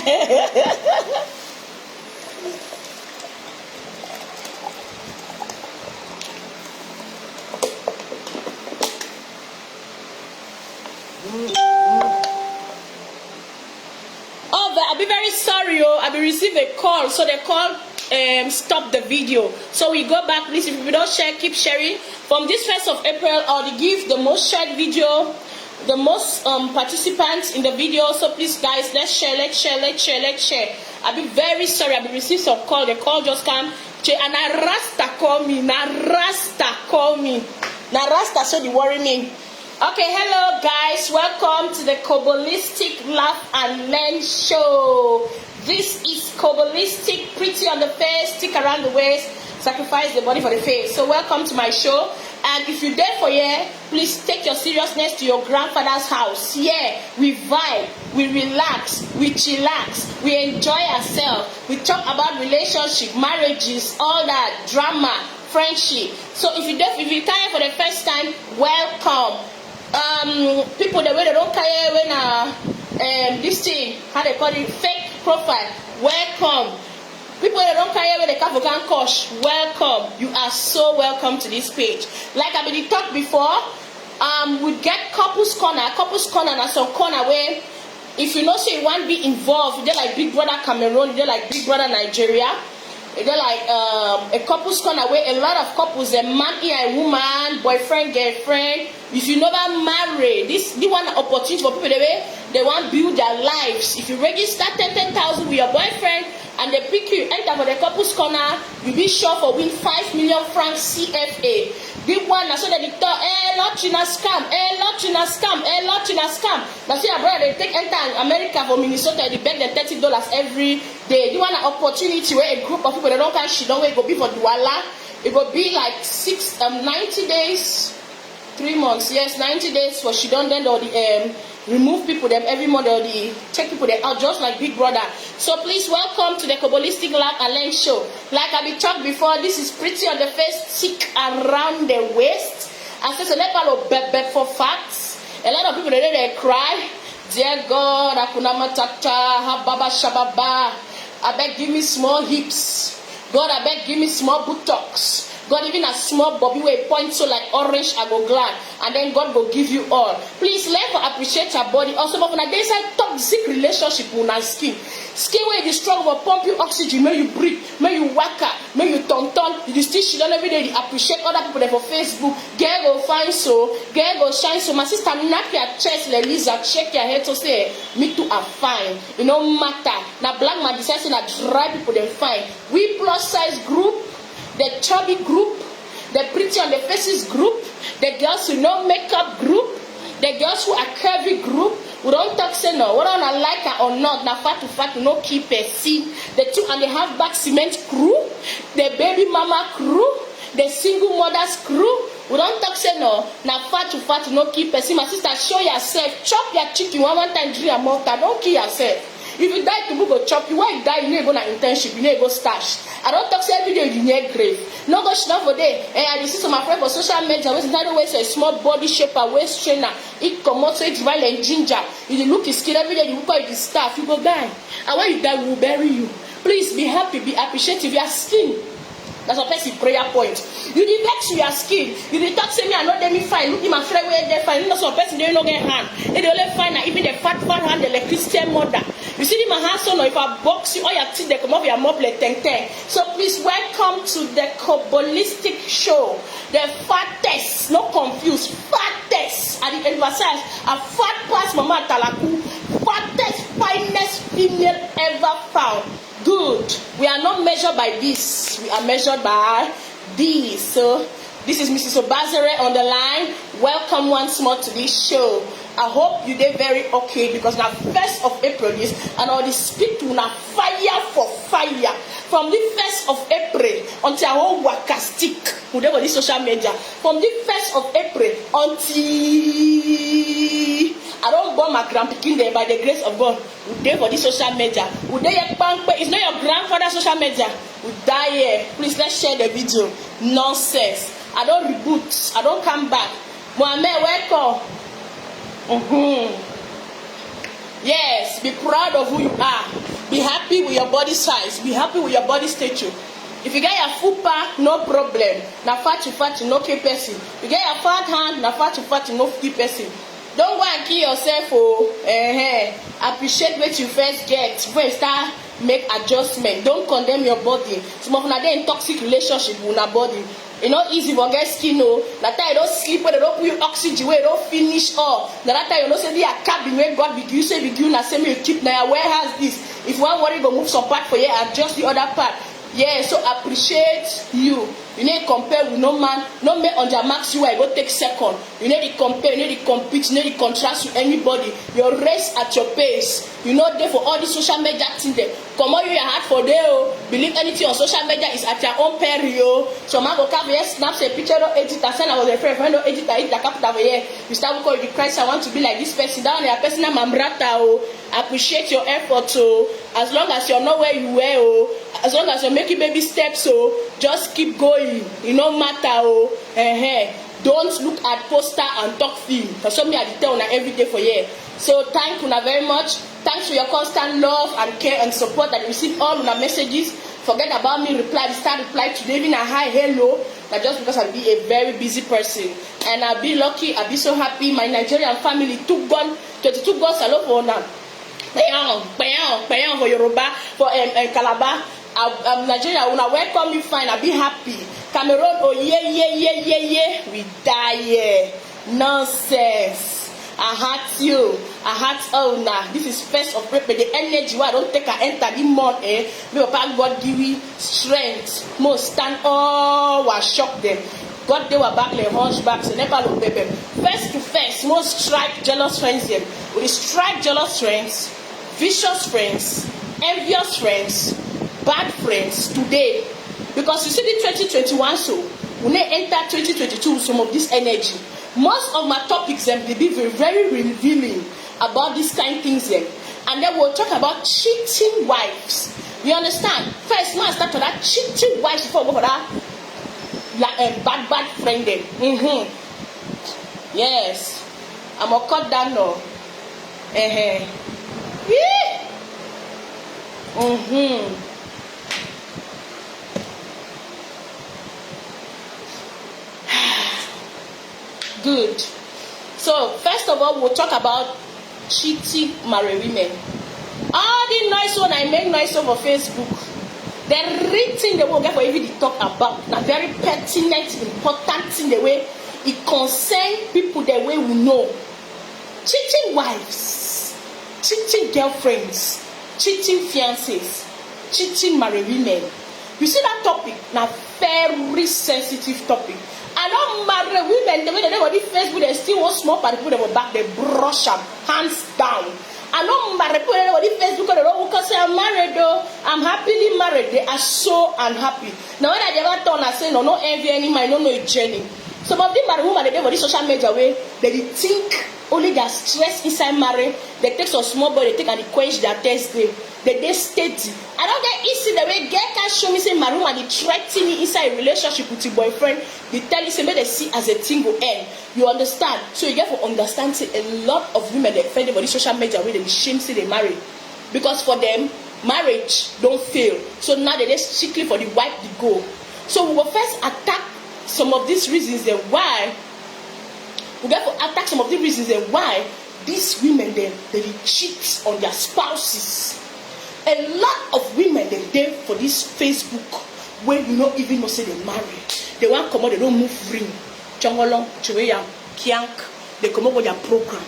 I'll be very sorry, I will receive a call, so the call stop the video. So we go back, please. If you don't share, keep sharing. From this 1st of April, I'll give the most shared video, the most participants in the video. So please, guys, let's share. I'll be very sorry. I will receive some call. The call just came. And Rasta call me. Rasta call me. Rasta, so they worry me. Okay, hello guys, welcome to the Kobolistic Laugh and Learn show. This is Kobolistic, pretty on the face, stick around the waist, sacrifice the body for the face. So welcome to my show. And if you're there for please take your seriousness to your grandfather's house. We vibe, we relax, we chillax, we enjoy ourselves. We talk about relationship, marriages, all that, drama, friendship. So if you're here for the first time, welcome. People the way they don't care when this thing, how they call it, fake profile, welcome. People that don't care when they come for Kosh, welcome. You are so welcome to this page. Like I been talked before, we get couples corner and some corner where if you know so you want to be involved, they're like Big Brother Cameroon, they're like Big Brother Nigeria. They're like a couple's corner where a lot of couples, a man and a woman, boyfriend, girlfriend. If you never marry, this one opportunity for people they want to build their lives. If you register 10,000 with your boyfriend and they pick you, enter for the couple's corner, you'll be sure for win 5 million francs CFA. Big one, so that they thought, lot in a scam, lot in a scam. Now see, brother, they take enter America for Minnesota, they beg them $30 every day. You want an opportunity where a group of people, they don't catch shit, don't it go be for Douala. It will be like 90 days, 3 months, 90 days for she don't then or the remove people them every month or the take people them out just like Big Brother. So please welcome to the Kobolistic Laugh and Learn show. Like I been talked before, this is pretty on the face, thick around the waist. I said so let of beg for facts. A lot of people they cry. Dear God, Akuna Matata, Hababa Shababa. I beg give me small hips. God, I beg give me small buttocks. God, even a small bobby way point so like orange, I go glad. And then God will give you all. Please let her appreciate your body. Also, but when there's a toxic relationship with our skin. Skin where you struggle will pump you oxygen, may you breathe, may you waka, may you ton. You still shit on every day. You appreciate other people there for Facebook. Girl go fine so, girl go shine so. My sister knock your chest, Lisa, shake your head to say, me too are fine. You know matter. Now black man decides that dry people they fine. We plus size group. The chubby group, the pretty on the faces group, the girls who no makeup group, the girls who are curvy group, who don't talk say no, whether I like her or not, now fat to no keep a seat, the 2.5 bag cement crew, the baby mama crew, the single mothers crew, who don't talk say no, now fat to no keep a seat. My sister, show yourself, chop your chicken one time, drink a mortar, don't kill yourself. If you die to go chop you, why you die, you need to go na internship, you need to go stash. I don't talk say every day you need grave. No go shit for day. I see some my friend for social media, which is not always a small body shaper, waist trainer, it come out so it's violent ginger. You look his skin every day, you look at the staff, you go die. And when you die, we will bury you. Please be happy, be appreciative. Your skin. That's a person prayer point. You did vex your skin. You did talk say me I know them me fine. Look at my friend where they fine. You know some person they don't get hand. They only find that even the fat hand, the Christian mother. You see my hands on, or if I box you, all your teeth they come off your mouth like 10. So please welcome to the Kobolistic show. The fattest, not confused, fattest. At the emphasize, a fat past Mama Talaku, fattest, finest female ever found. Good. We are not measured by this. We are measured by this. So this is Mrs. Obazere on the line. Welcome once more to this show. I hope you did very okay because now 1st of April is and all the speak to na fire for fire from the 1st of April until our whole waka stick whatever this social media from the 1st of April until I don't born my grandpicking there by the grace of God. We there for this social media. We there it's not your grandfather's social media. We die here. Please let's share the video. Nonsense. I don't reboot. I don't come back. Mohammed, welcome. Yes, be proud of who you are. Be happy with your body size. Be happy with your body stature. If you get your fupa, no problem. Na fat, no kill person. You get your fat hand, na fat, no kill person. Don't go and kill yourself. Appreciate what you first get. First start make adjustment. Don't condemn your body. Some of them in toxic relationship with your body. It's not easy for get skin. That time you don't sleep when they don't put you oxygen, where you don't finish all. That time you don't say they are cabin where God begin. You say begin na say me you keep now. Where has this? If one worry go move some part for you, adjust the other part. Yeah, so appreciate you. You need to compare with no man, no man on your max you go take second. You need to compare, you need to compete, you need to contrast with anybody. Your race at your pace. You know there for all the social media thing there. Come on, you are hard for there. Believe anything on social media is at your own peril. So man go come here, snaps a picture, don't edit and send I was a friend, no edit, I hit the capital here. You start calling the Christ, I want to be like this person. Down your personal mambrata. Appreciate your effort. As long as you're not where you were, as long as you're making baby steps, just keep going. It no matter. Don't look at poster and talk film. Because some me I tell you every day for you. So thank you very much. Thanks for your constant love and care and support that you receive all of our messages. Forget about me reply. Start reply today even a hi hello. That just because I be a very busy person. And I be lucky, I be so happy. My Nigerian family 22 guns I love for now. For Yoruba, for Calabar, Nigeria, when I welcome you fine, I be happy. Cameroon, oh yeah, we die, yeah. Nonsense. I hurt you. I hurt now. This is first of April. The energy why I don't take I enter the month, Me papa God give me strength. Most stand was shock them. God they were back like hunchbacks and never look baby. Face to face, most strike jealous friends them. We strike jealous friends, vicious friends, envious friends, bad friends today. Because you see the 2021 so when they enter 2022 with some of this energy. Most of my topics them they be very revealing about this kind of things them. And then we'll talk about cheating wives. You understand? First now I start to that cheating wives before we go for that bad friend them. Yes. I'm gonna cut down now. Yeah. Good. So first of all, we'll talk about cheating married women. All the nice one I make nice over Facebook. The real thing they will get for even to talk about. Now very pertinent, important thing the way it concerns people the way we know. Cheating wives, cheating girlfriends, cheating fiancés, cheating married women. You see that topic? Now very sensitive topic. I don't marry women the way they were Facebook, they still want small part people they were back, they brush them hands down. I don't marry people they were Facebook, they don't say I'm married though, I'm happily married. They are so unhappy. Now when I ever turn and say no envy anymore, I don't know a journey. Some of them married women they were social media way, they think only their stress inside marriage, they take some small boy, they take and they quench their thirst day. They steady. I don't get easy the way girl can show me say my room and they threaten me inside a relationship with your boyfriend. They tell you say make they see as a thing will end. You understand? So you get to understand say a lot of women they offend about social media where they shame say they marry. Because for them, marriage don't fail. So now they just strictly for the wife to go. So we will first attack some of these reasons and why we get to attack some of the reasons and why these women they cheat on their spouses. A lot of women they there for this Facebook where you don't even know say they marry. They want come out, they don't move ring. Chongolong, Chiweya, Kiank, they come up with their program.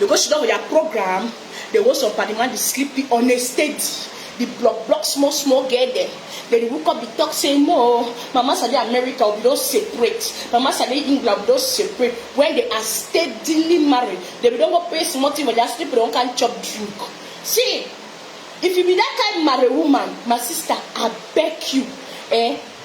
Because you know with their program, they want some party man, they sleepy on a steady. The block small girl there. They woke up the talk saying no, Mama said America we don't separate. Mama said England we don't separate. When they are steadily married, they don't go pay small thing for their sleep, they don't can chop drink. See, if you be that kind of married woman, my sister, I beg you,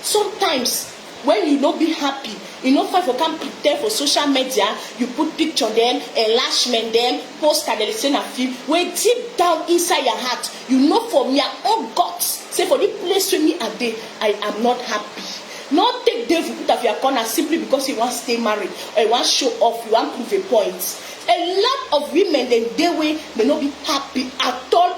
sometimes when you don't be happy, you know, if you can't pretend for social media, you put picture them, enlargement them, post and they send a film. When deep down inside your heart, you know for me, oh God, say for the place with me a day, I am not happy. Not take devil put of your corner simply because you want to stay married or you want to show off, you want to prove a point. A lot of women they way may not be happy at all.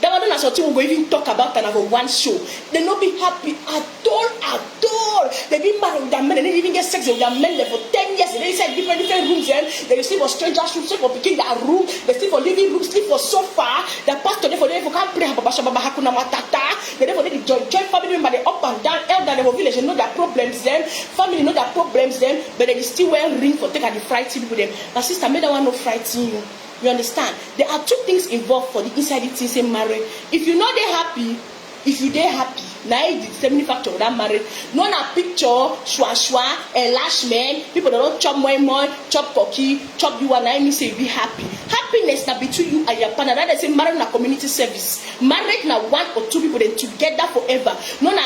That one not something we go even talk about and have a one show. They not be happy at all. They be married with their men, they didn't even get sex with their men there for 10 years. They inside different rooms. They sleep for strangers' rooms, sleep for picking their room, they sleep for living room, sleep for sofa. The pastor they for can't pray Hakuna Matata. They for the joint family member they up and down, elder they for village, they know their problems them, family know their problems them, but they still wear ring for take at the frighten people them. My sister made that one no frighten you. You understand? There are two things involved for the inside the things in marriage. If you know they're happy, if you they're happy, now it's the determining factor of that marriage. No na picture, shwa, a lash man, people that don't chop more, chop cocky, chop you and I mean say be happy. Happiness na between you and your partner. That is a marriage na community service. Marriage na one or two people then together forever. No na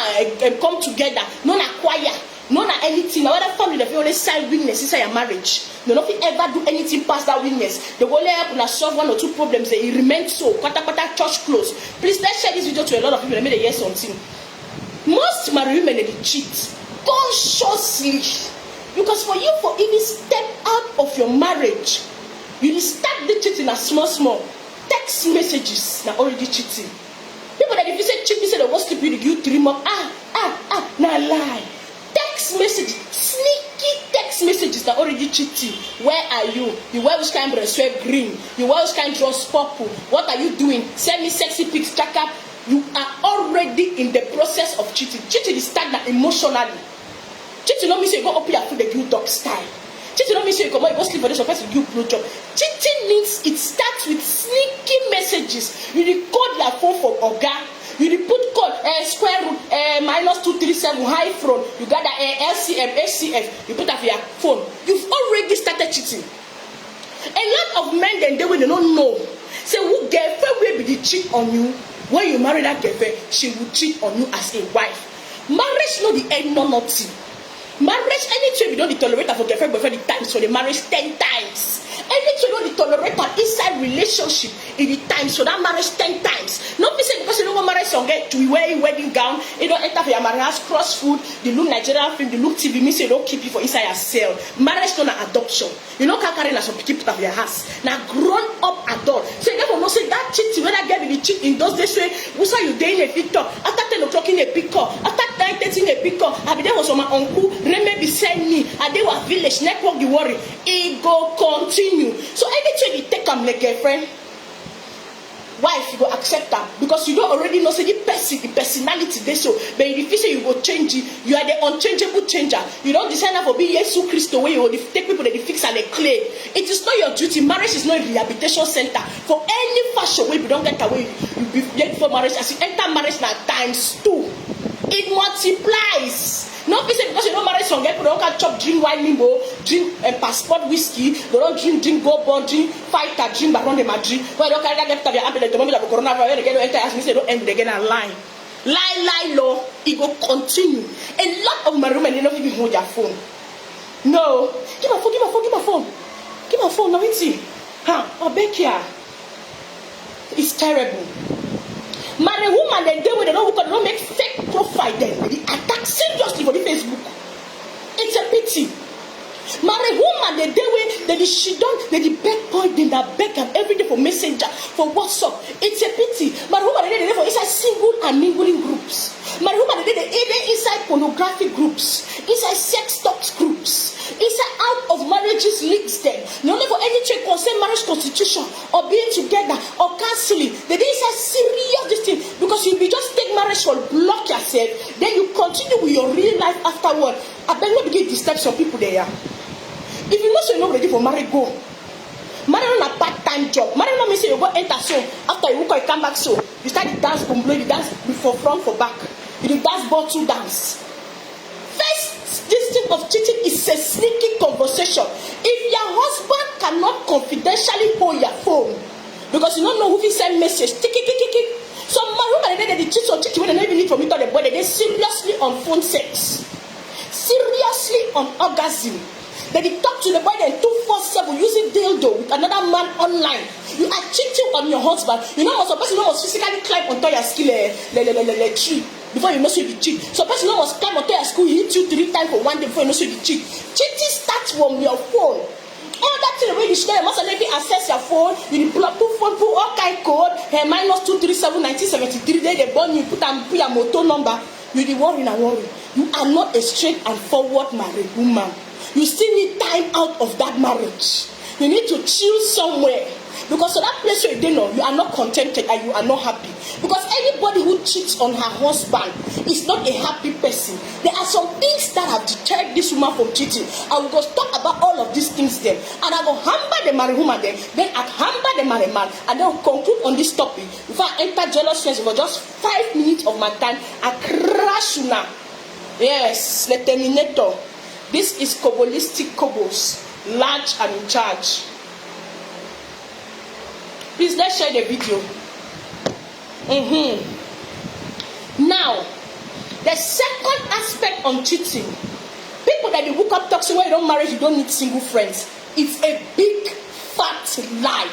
come together, no na choir. No na anything. Now other family they always sign weakness inside your marriage. They don't ever do anything past that weakness. They will only help and solve one or two problems. They remain so. Kwata church close. Please let's share this video to a lot of people. They made a yes something. Most married women they cheat consciously because for you for even step out of your marriage, you start the cheating as small text messages. Now already cheating. People that if you say cheat, you say they won't sleep you, you 3 months. Nah lie. Text message, sneaky text messages that already cheating. Where are you? You wear which kind of sweat green? You wear which kind of dress purple? What are you doing? Send me sexy pics, check up. You are already in the process of cheating. Cheating is stagnant emotionally. Cheating don't mean you go up your food and give dog style. Cheating don't mean you come out, you go sleep for this person give blow job. Cheating means it starts with sneaky messages. You record your phone for Oga. You put code square root -237 high front. You got the LCM, HCF. You put that for your phone. You've already started cheating. A lot of men then they don't know. Say who girlfriend will be the cheat on you. When you marry that girlfriend, she will cheat on you as a wife. Marriage not the end, no nothing. Marriage, anything you don't tolerate for girlfriend, boyfriend, the times for the marriage 10 times. Anything you don't tolerate an inside relationship in the times for that marriage 10 times. Not be saying because you don't want marriage song get to wear a wedding gown, you don't enter for your marriage, cross food, the look Nigerian film, the look TV, means you don't keep it for inside your cell. Marriage not an adoption. You know can't carry na some people of your house. Now grown up adult. So you never know say that cheat when I get the cheat in those days way, we saw you day in a picture. After 10 o'clock in a picture, after 9:30 in a picture, I be there was my uncle, maybe send me, and they were village network the worry. It go continue. So anything you take them like girlfriend, wife, you go accept that because you don't already know say the person, the personality they so. But if you say you go change it, you are the unchangeable changer. You don't decide for be Jesus Christ way you take people that they fix and they clay. It is not your duty. Marriage is not a rehabilitation center for any fashion way. You don't get away. You be yet for marriage as you enter marriage now ×2. It multiplies. Not because you don't marry some people, they don't chop, drink wine, limbo, drink passport whiskey, they don't drink gold bond, drink fighter, drink baron de Madrid. Why don't carry that get to the ambulance, the moment of coronavirus, they get to enter as me say don't end again and lie. Lie, law, it will continue. A lot of my women, they don't even hold their phone. No. Give my phone. Give my phone, now it's it. Oh, Beckia. It's terrible. Marry woman they do with they don't make fake profile then they attack seriously for the Facebook. It's a pity. Marry woman they do with they she don't they beg boy they beg them every day for messenger for WhatsApp. It's a pity. Marry woman they for inside single and mingling groups. Marry woman they even inside pornographic groups, inside sex talks groups, inside out of marriages leagues then. No only for any check concern marriage constitution or being together or counseling. They didn't say serious this thing because you be just take marriage for block yourself, then you continue with your real life afterward. I better not begin to disturb some people there. If you know so you're not ready for marriage, go. Marriage not a part-time job. Marriage not mean say you go enter so after you go you come back so you start the dance complete, the dance for front for back. You dance bottle dance. First, this thing of cheating is a sneaky conversation. If your husband cannot confidentially hold your phone because you don't know who he send message, tick. Some man who they cheat on cheating when they don't even need from it on the body, they seriously on phone sex, seriously on orgasm. They talk to the boy then 247 using dildo with another man online. You are cheating on your husband. You know what's supposed to know physically climb on top your skill tree. before you know so you cheat. So person no must climb onto your school, hit you 3 times for one day before you know so you cheat. Cheating starts from your phone. All that thing the way you share, you must already access your phone. You put all kind code. Minus 237 1973. Then they burn you. Put your motor number. You the worry and worry. You are not a straight and forward married woman. You still need time out of that marriage. You need to chill somewhere. Because so that place where you know you are not contented and you are not happy. Because anybody who cheats on her husband is not a happy person. There are some things that have deterred this woman from cheating. I will go talk about all of these things then. And I will hammer the married woman then I hammer the married man. And then we'll conclude on this topic. Before I enter jealousness for just 5 minutes of my time, I crash now. Yes, the Terminator. This is Kobolistic Kobos, large and in charge. Please let's share the video. Now, the second aspect on cheating, people that they hook up talking when you don't marry, you don't need single friends. It's a big fat lie.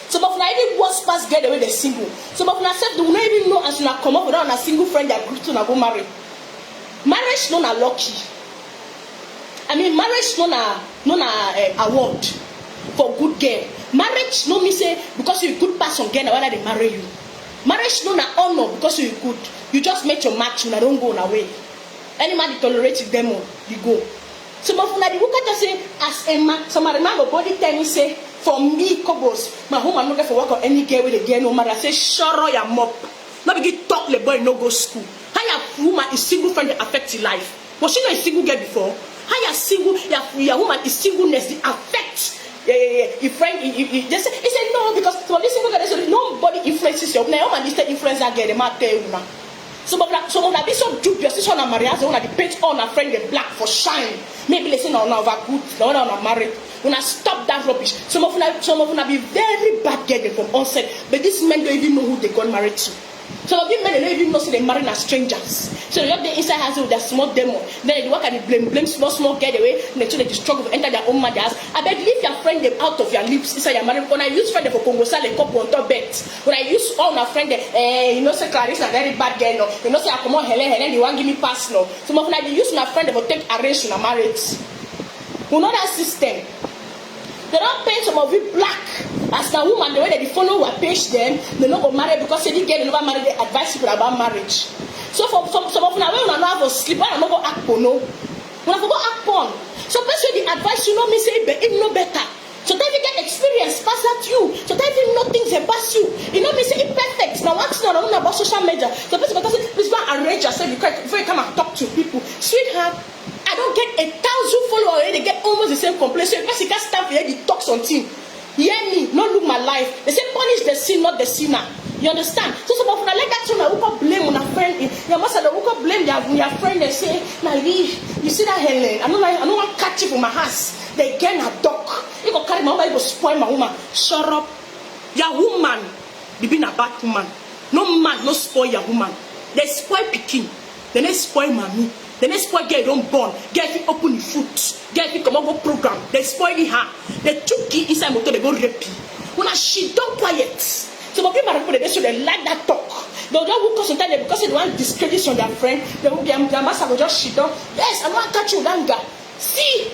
Some of them even once past get away they're single. Some of them say they will not even know as you come up without a single friend they agree to go marry. Marriage no na lucky. I mean marriage no na award for good girl. Marriage no me say because you're a good person girl na whether they marry you. Marriage no na honor because you're good. You just make your match and don't go away. Any man tolerate them you go. Some of them look at us say as a man, some of them go body tell me say for me Kobos, my home I'm not going for work or any girl with a girl no matter. I say sure your mop. Not begin talk the boy no go school. How your woman is single friend that affect your life? Was she not a single girl before? How your single your woman is singleness that affects your friend? He said no because for this single girl so nobody influences your woman. This influence that girl. They might tell you now. Some of that be so dubious. This one are married. They want to paint on a friend the black for shine. Maybe they say no over good. No one are married. When I stop that rubbish, some of them be very bad girls from onset. But these men don't even know who they got married to. Some of these men don't even know so they married as strangers. So they have the inside house with their small demo. Then they work at the blame small get away. And they struggle to enter their own mother's house. I beg leave your friend them out of your lips inside your marriage. When I use friend them for Congo Sal, they couple on top bed. When I use all my friend them, you know say Clarice a very bad girl no. You know say I come on Helen, they want give me pass no. Some of them they use my friend them for take arrange on a marriage. You know that system. They don't paint some of it black as the woman the way they follow our page them they not go marry because they get never marry they advise people about marriage. So for some of them when not have a sleep when not go act on no when I go act on so person the advice you know me say but it no better so that you get experience pass that you so that you know things they pass you know me say it perfect now what's not about social media so person say please go arrange yourself before you come and talk to people sweetheart. I don't get 1,000 followers. They get almost the same complaint. So because you can't stand for the talk something. Hear me, not look my life. They say punish the sin, not the sinner. You understand? So some of them like that too. Who can blame on a friend? You must have who can blame their friend. They say, "Now you see that Helen? I don't want to catch you from my house. They get a dog. You go carry my woman. You go spoil my woman. Shut up. Your woman, be being a bad woman. No man, no spoil your woman. They spoil Peking. Then they spoil mommy. The next spoil girl don't born. Girl if open the foot. Girl if come on go program. They spoil her. They took key inside motor. They go rape. When she don't quiet. Some of people they so they like that talk. They'll just walk sometimes because they want discredit on their friend. They will their master will just shit down. Yes, I'm not catch you longer. See.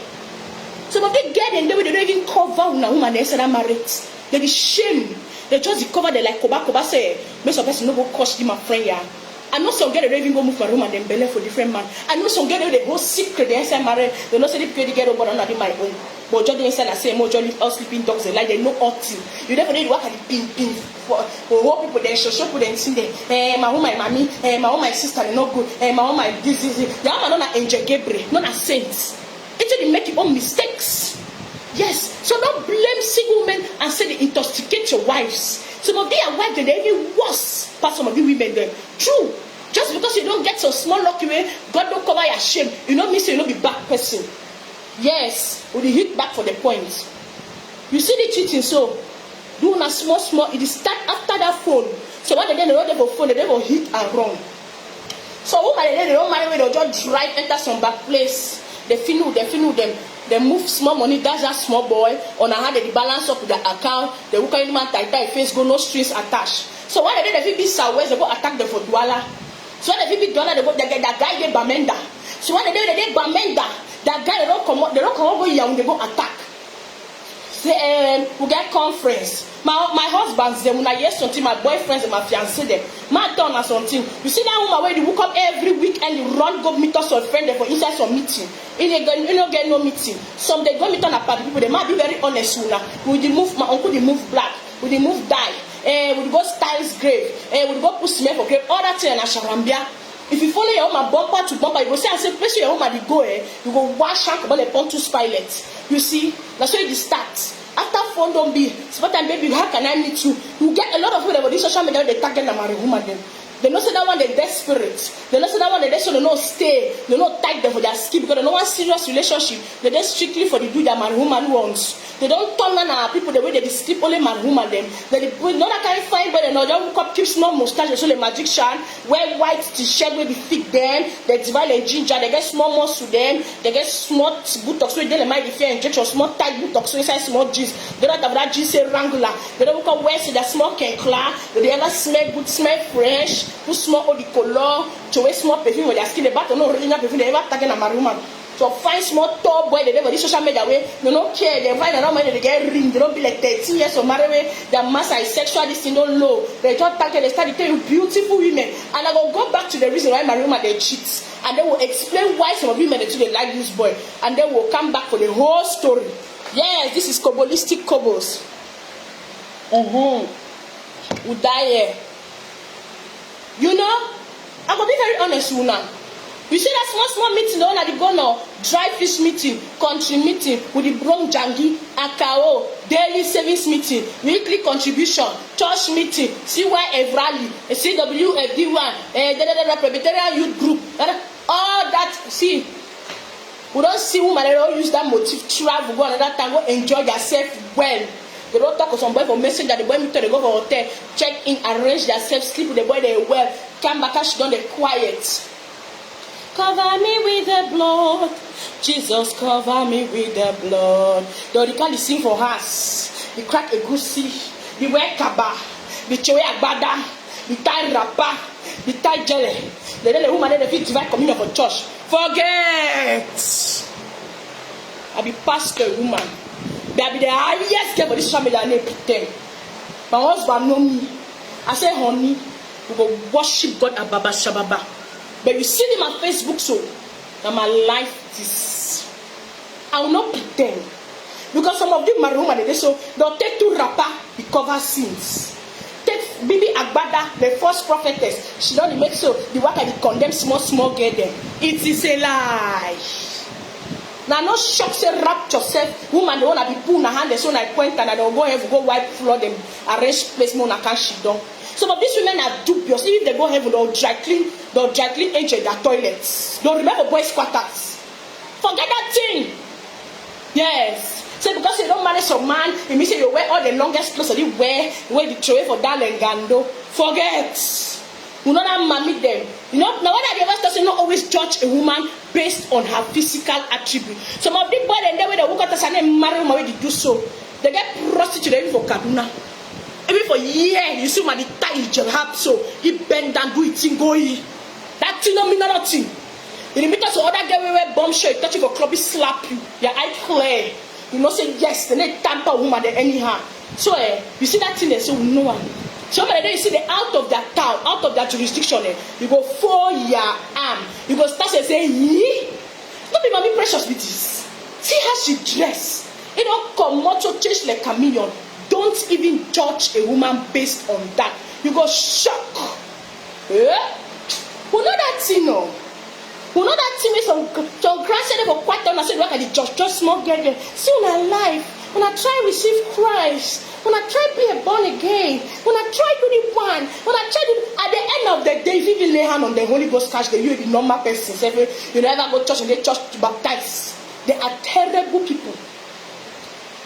Some of them get in there they don't even cover una woman they say that married. They be shame. They just cover they like koba say. Most of us no go cost my friend here. I know some girl they don't even go move for room and then belly for different man. I know some girl they whole secret they inside married. They know say they the girl over not my own. But just inside I say more jolly all sleeping dogs they like they know all thing. You never need to work at the pin for what people they show people they see there. My home my mommy, my home my sister they not good. My home my this. The man not angel Gabriel, not a saints. It's they make your own mistakes. Yes, so don't blame single men and say they intoxicate your wives. Some of their wives they're even worse. Past some of you women there. True. Just because you don't get so small lucky way, God don't cover your shame. You know me say you don't be bad person. Yes, we hit back for the point. You see the cheating so doing a small it is start after that phone. So when they don't have a phone, they will hit and run. So woman they don't marry when they just drive enter some back place. They feel them. They move small money, that's that small boy. On how they balance up with the account. They will man tie face, go no strings attached. So why they feel be Southwest, they go attack them for Douala. So when the people they go, that guy they Bamenda. So when they Bamenda, that guy they don't come out go young, they go attack. Say we get conference. My husband's them when I hear something, my boyfriends and my fiancé them. My turn or something. You see that woman where they woke up every weekend, you run go meet us or friend them for inside some meeting. You don't get no meeting. Some they go meet on a party people, they might be very honest now. Will they move my uncle they move black, will they move dye, will go styles grave, will go put smell for grave, all that thing and Asharambia. If you follow your woman bumper to bumper, you go say and say, place your woman go you go wash out about the Pontus Pilate. You see, that's where it starts. After phone don't be, sometimes baby, how can I meet you? You get a lot of people on social media, they target them and woman them. They know say that one they desperate. They know say that one they so they don't stay. They don't tag them for their skin because they don't want serious relationship. They just strictly for the dude that man woman wants. They don't turn on people the way they sleep only man woman them. They not that kind of fine but they know they wake up keep small mustache so the magician wear white t-shirt will be thick them. They divide the ginger. They get small muscle them. They get small buttocks so they might be fair injection small tight buttocks so inside small jeans. They don't have that jeans say wrangler. They don't wake up wear so that small kenkla. They ever smell good, smell fresh. Put small eau de color, to wear small perfume with their skin. They back to no original perfume. They ever taken a maruma. So find small tall boy. They never this social media way. They don't care. They find around money. They get ring. They don't be like 13 years of marriage. Their master is sexual. This thing don't low. They just target. They start to tell you beautiful women. And I will go back to the reason why maruma they cheat. And they will explain why some of women they like this boy. And they will come back for the whole story. Yes, this is Kobolistic Kobos. We die here. You know, I'm gonna be very honest with you now. You see that small meeting, the one at the Gono, dry fish meeting, country meeting with the Brom Jangi, Akao, daily savings meeting, weekly contribution, church meeting, CYF rally, CWFD1, Presbyterian youth group, all that. See, we don't see women that don't use that motive, travel, go another time, go enjoy yourself well. They don't talk to some boy for message that the boy meet they go for hotel, check in, arrange themselves, sleep with the boy they well, come back and she done the quiet. Cover me with the blood, Jesus cover me with the blood. They call the sing for us. They crack a goosey, they wear kaba, they chew agbada, they tie rapper, they tie jelly. They tell the woman that they fit divide communion for church. Forget. I be pastor woman. They be the highest girl for this family and they pretend. My husband know me. I say, honey, we go worship God at Baba Shababa. But you see them on Facebook, so now my life is. I will not pretend. Because some of them marry women, they so they'll take two rapper, they cover sins. Take Bibi Agbada, the first prophetess. She don't make so the work I condemn small girl them. It is a lie. Now no shock say wrap yourself. Woman they wanna be put in her hand, so I point and I don't go heaven, go wipe floor them, arrange place more na can she done. Some of these women are dubious. Even if they go heaven, they'll dry clean age in their toilets. Don't remember boys' quarters. Forget that thing. Yes. Say because you don't marry some man, it means you wear all the longest clothes that you wear the throw for Dalengando. Forget. You know that mommy them. You know, now what the ever not always judge a woman based on her physical attribute. Some of the boys and they walk out and they marry woman when they do so. They get prostituted even for Kaduna. Even for years, you see when the tie is have so he bend down do it thing go. That thing don't mean nothing. In the middle of other girl wear bomb shirt, touch you for club, slap you. Your eye clear. You know say yes, they need tamper woman then anyhow. So you see that thing they say no one. Somebody then you see they out of that town, out of that jurisdiction, you go for your arm. You go start saying, yee. Don't be mommy precious with this. See how she dress. You don't come much to change like chameleon. Don't even judge a woman based on that. You go shock. Eh? Who know that thing, no? Who know that thing with some grandson for quite on and said, look at the just small girl. See on her life. When I try receive Christ. When I try be a born again, when I try to the one, when I try to at the end of the day, if you even lay hand on the Holy Ghost cash, you will be normal persons. You never go to church and get church to baptize. They are terrible people.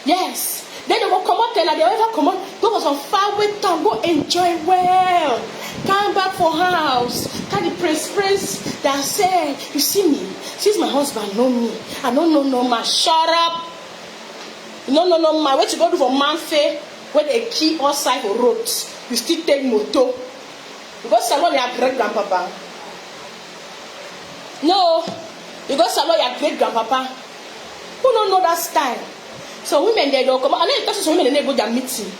Yes. Then they will come out and they will ever come out, go to some faraway town, go enjoy well. Come back for house. Can the prince that say, you see me, since my husband know me, I don't know no man. Shut up. No, my way to go to for Manfe, where they keep outside for roads. You still take moto. Because salon they are great grandpapa. No, you go salon your great grandpapa. Who don't know that style? So women they don't come. And then some women they go their meeting.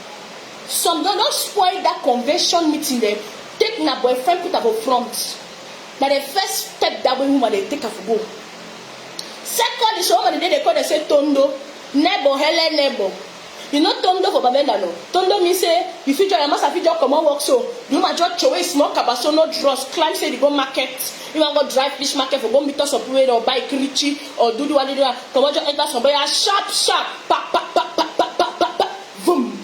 Some don't spoil that convention meeting. They take na boyfriend put up for front. Now the first step that woman they take her for go. Second is woman they call they say tondo, nebo hele nebo. You know tondo for Babenda no. Tondo means say you feature your master feature come on work so you might just throw away small cabasso no draws climb say they go market. You want go drive fish market for go meet us up or buy kirichi or do what they do. Come on just enter somewhere sharp pa boom.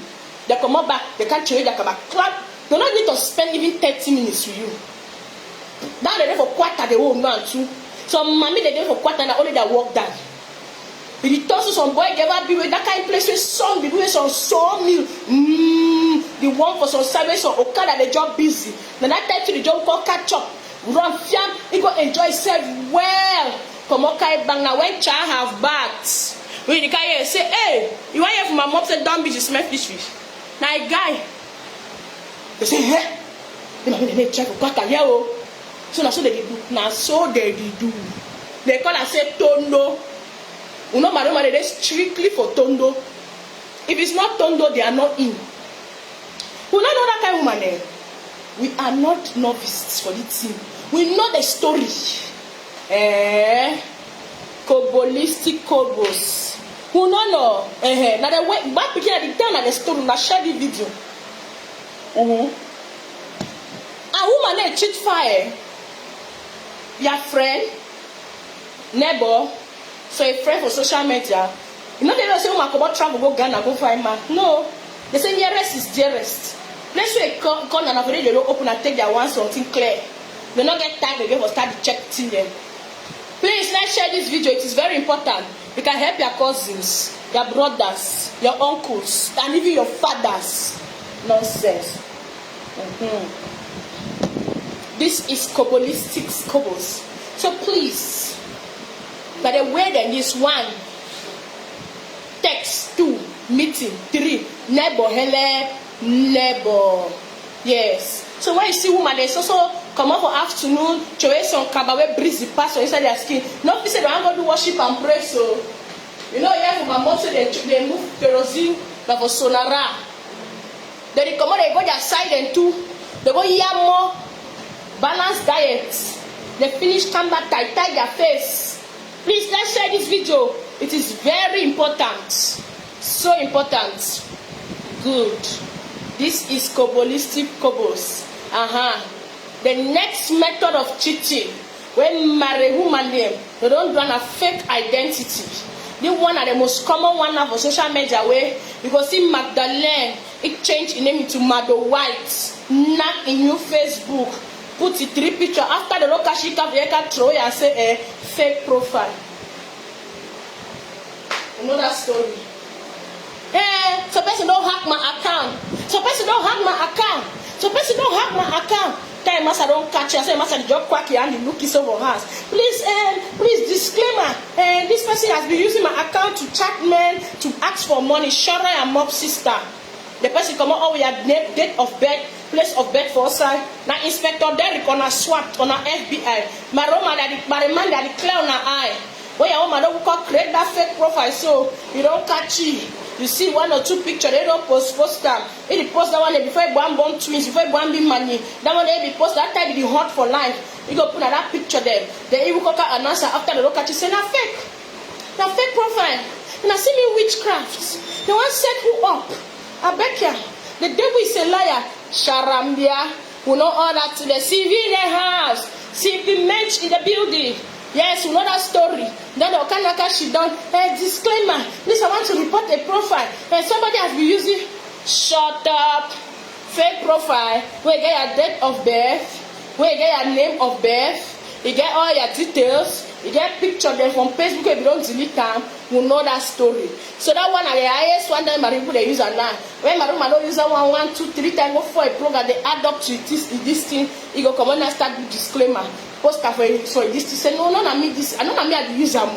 They come up back, they can't throw it, they come back clap. They don't need to spend even 30 minutes with you. Now they're there for quarter the whole man too. Some mommy they're there for quarter and only their work done. If you talk to some boy, they ever be with that kind of place where some be doing some sawmill. The one for some service or Okada, the job busy. Then that time to the job called catch up. Run fiam, he go enjoy himself well. Come on, kai bang now when child have baths. When the guy say, hey, you want here for my mom said don't be smell fish. Now a guy. They say, hey, they check for quarter here. So now so they do. Now so they do. They call and say tondo. You know, madam, they strictly for tondo. If it's not tondo, they are not in. We don't know that kind of woman there. We are not novices for the team. We know the story. Kobolistic kobos. Who don't know? Now the way back beginning at the time of the story, now share the video. A woman there cheat fire. Your friend, neighbor. So a friend for social media, you know they don't say woman come out travel go Ghana go find man. No, they say nearest is dearest. Let's say come and after they don't open and take their one something clear. They don't get time again for start checking them. Please let's share this video. It is very important. You can help your cousins, your brothers, your uncles, and even your fathers. Nonsense. This is Kobolistic Kobos. So please. But the way then is 1, text 2, meeting 3, neighbor hele neighbor. Yes. So when you see woman they also come up for afternoon, choose some kabawe breeze pass inside their skin. Not be say they want to do worship and pray. So you know yeah for my mom say they move kerosene but for sonara. Then they come out they go their side and two. They go hear more balanced diet. They finish come back tie their face. Please let's share this video. It is very important. So important. Good. This is Kobolistic Kobos. The next method of cheating, when marry woman them, they don't run a fake identity. The one are the most common one now for social media where you go see Magdalene, it changed the name into Mado White, not in your Facebook. Put it 3 pictures after the local she can throw and say a fake profile. You know that story. So person don't hack my account. So person don't hack my account. So person don't hack my account. Time master don't catch you. I say master the job quacky and the look is over house. Please disclaimer. This person has been using my account to chat men to ask for money. Shara and mob sister. The person come out with your date of birth, place of birth for us. Now inspector Derek on a SWAT on a FBI. My man that declare on her eye. When your woman don't create that fake profile so you don't catch it. You see 1 or 2 pictures, they don't post them. If you post that one before you born twins, before you born money, that one they be post that time be hot for life. You go put that picture there. Then you go announce after the look at you say na fake. Na fake profile. And I see me witchcraft. They want set who up. I beg ya. The devil is a liar. Sharambia. We know all that to the CV in the house. CV match in the building. Yes, we know that story. Then the Okanaka she done a disclaimer. Please, I want to report a profile. And somebody has been using shut up fake profile. Where you get your date of birth, where you get your name of birth, you get all your details, you get picture them from Facebook. If you don't delete them, we know that story. So that one are the highest one that people they use now. When my room don't use that 1, 2, 3 times go for a program, they add up to this thing. You go come on and start with disclaimer. Post for this thing. Say no, me this. I don't know me I use them.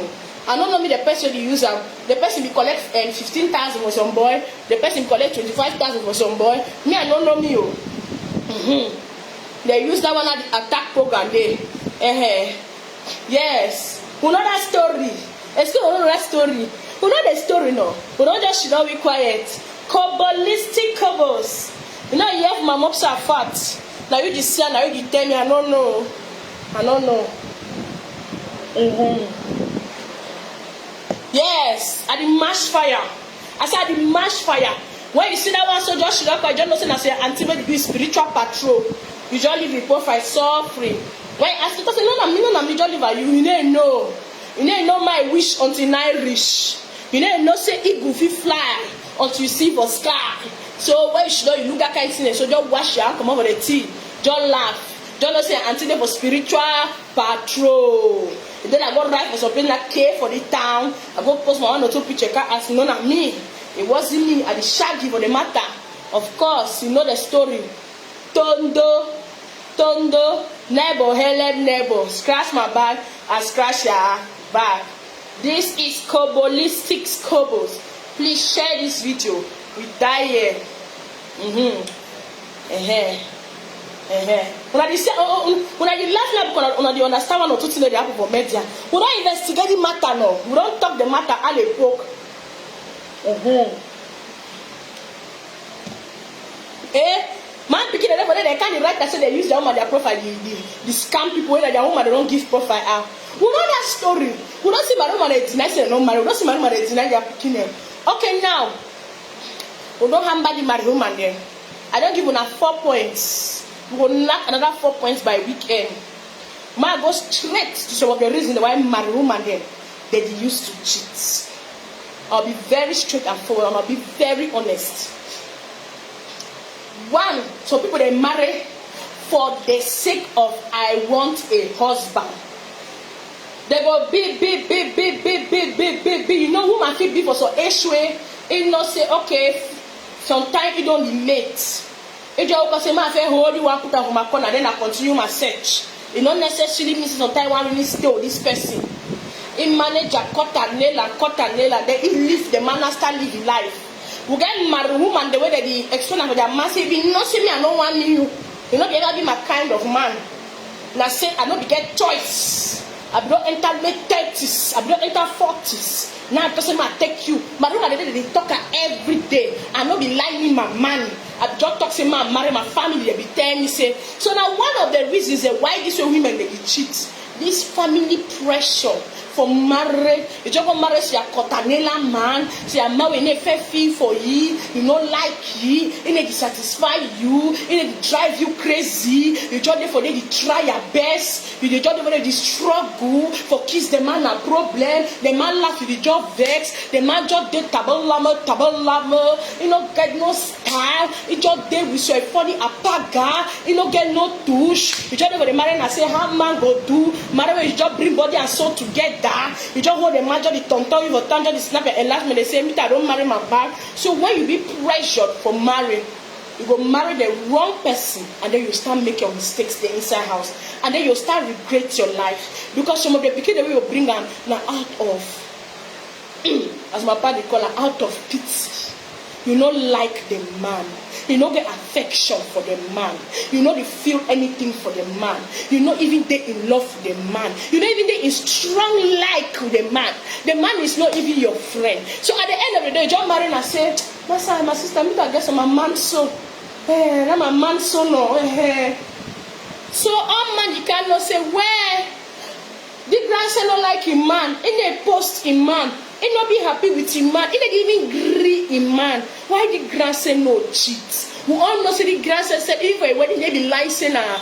I don't know me the person you use them. The person be collect 15,000 for some boy. The person collect 25,000 for some boy. Me I don't know me. They use that one at the attack program. They Yes. We know that story. Excuse me, we know that story. We know the story, no. We don't just should not be quiet. Kabbalistic cobbles. You know, you have my mops are fat. Now you just say, now you tell me, I don't know. I don't know. Yes, at the mash fire. I said at the mash fire. When you see that one, so just should not, I just know say, I say, ultimate be spiritual patrol. You just leave the profile suffering. When I say, no, I'm just leave you didn't know. You didn't know my wish until I reach. You didn't know say it goofy fly until you see for sky. So when you should know you look that kind of thing, so just wash your hand, come over the tea, just laugh. Just say until they for spiritual patrol. And then I go write for something like K for the town. I go post my one or two picture as none of me. It wasn't me at the shaggy for the matter. Of course, you know the story. Tondo, neighbor, help neighbor. Scratch my back, I scratch your back. This is Kabbalistic Cobbles. Please share this video. We die here. When I say, when I last night, because when I understand one or two things that happen for media, we don't investigate the matter, no. We don't talk the matter at a poke. Man picking the they can't write that say they use their woman their profile, the scam people when their woman they don't give profile out. We know that story. We don't see my woman they deny say no marry. We don't see my woman they deny their picking them. Okay, now we don't have body marry woman there. I don't give you 4 points. We will knock another 4 points by weekend. Man go straight to some of the reasons why marry woman then they used to cheat. I'll be very straight and forward. I'll be very honest. One, some people they marry for the sake of I want a husband. They go big. You know who my fit be for so way. It not say okay. Sometimes it don't be mate. It just say my fair hold you one put on my corner, then I continue my search. It not necessarily means sometimes one really stay with this person. He manage a cut and nail, then he leave the man and start living life. We get married woman the way that they explain for their man say, if you not see me, I don't want you. You know, they ever be my kind of man. Now say, I don't get choice. I don't enter late 30s. I don't enter 40s. Now I person might take you. But look at the they talk every day. I not be lying my money. I just talk say man marry my family. They be telling me say. So now one of the reasons why these women they cheat. This family pressure for marriage. You just go marry see a cotanela man. See a man when they feel for you. You don't like you. They dissatisfy you. They drive you crazy. You just there for them to try your best. You just there for them to struggle. For kiss the man a problem. The man laugh. You just vex. The man just did table lama. You know get no style. You just there with your funny apaga. You know get no touche. You just there for the marry and say how man go do. Marry you just bring body and soul together. You just hold the man, just the tongue, you for tongue, just the snap and last me they say, I don't marry my back. So when you be pressured for marrying, you go marry the wrong person and then you start making your mistakes the inside house. And then you start regret your life. Because some of the people that we will bring them now out of as my party call her, out of pity. You don't like the man. You don't get affection for the man. You don't feel anything for the man. You don't even get in love with the man. You don't even get in strong like with the man. The man is not even your friend. So at the end of the day, John marry and say, my sister, me to get some man so. I'm a man so no. So all man you cannot say where the grandson not like him man. In a post him man. He not be happy with him man. He not even agree him man. Why the grandson no cheat? We all know say the grandson said if for a wedding they be licensed a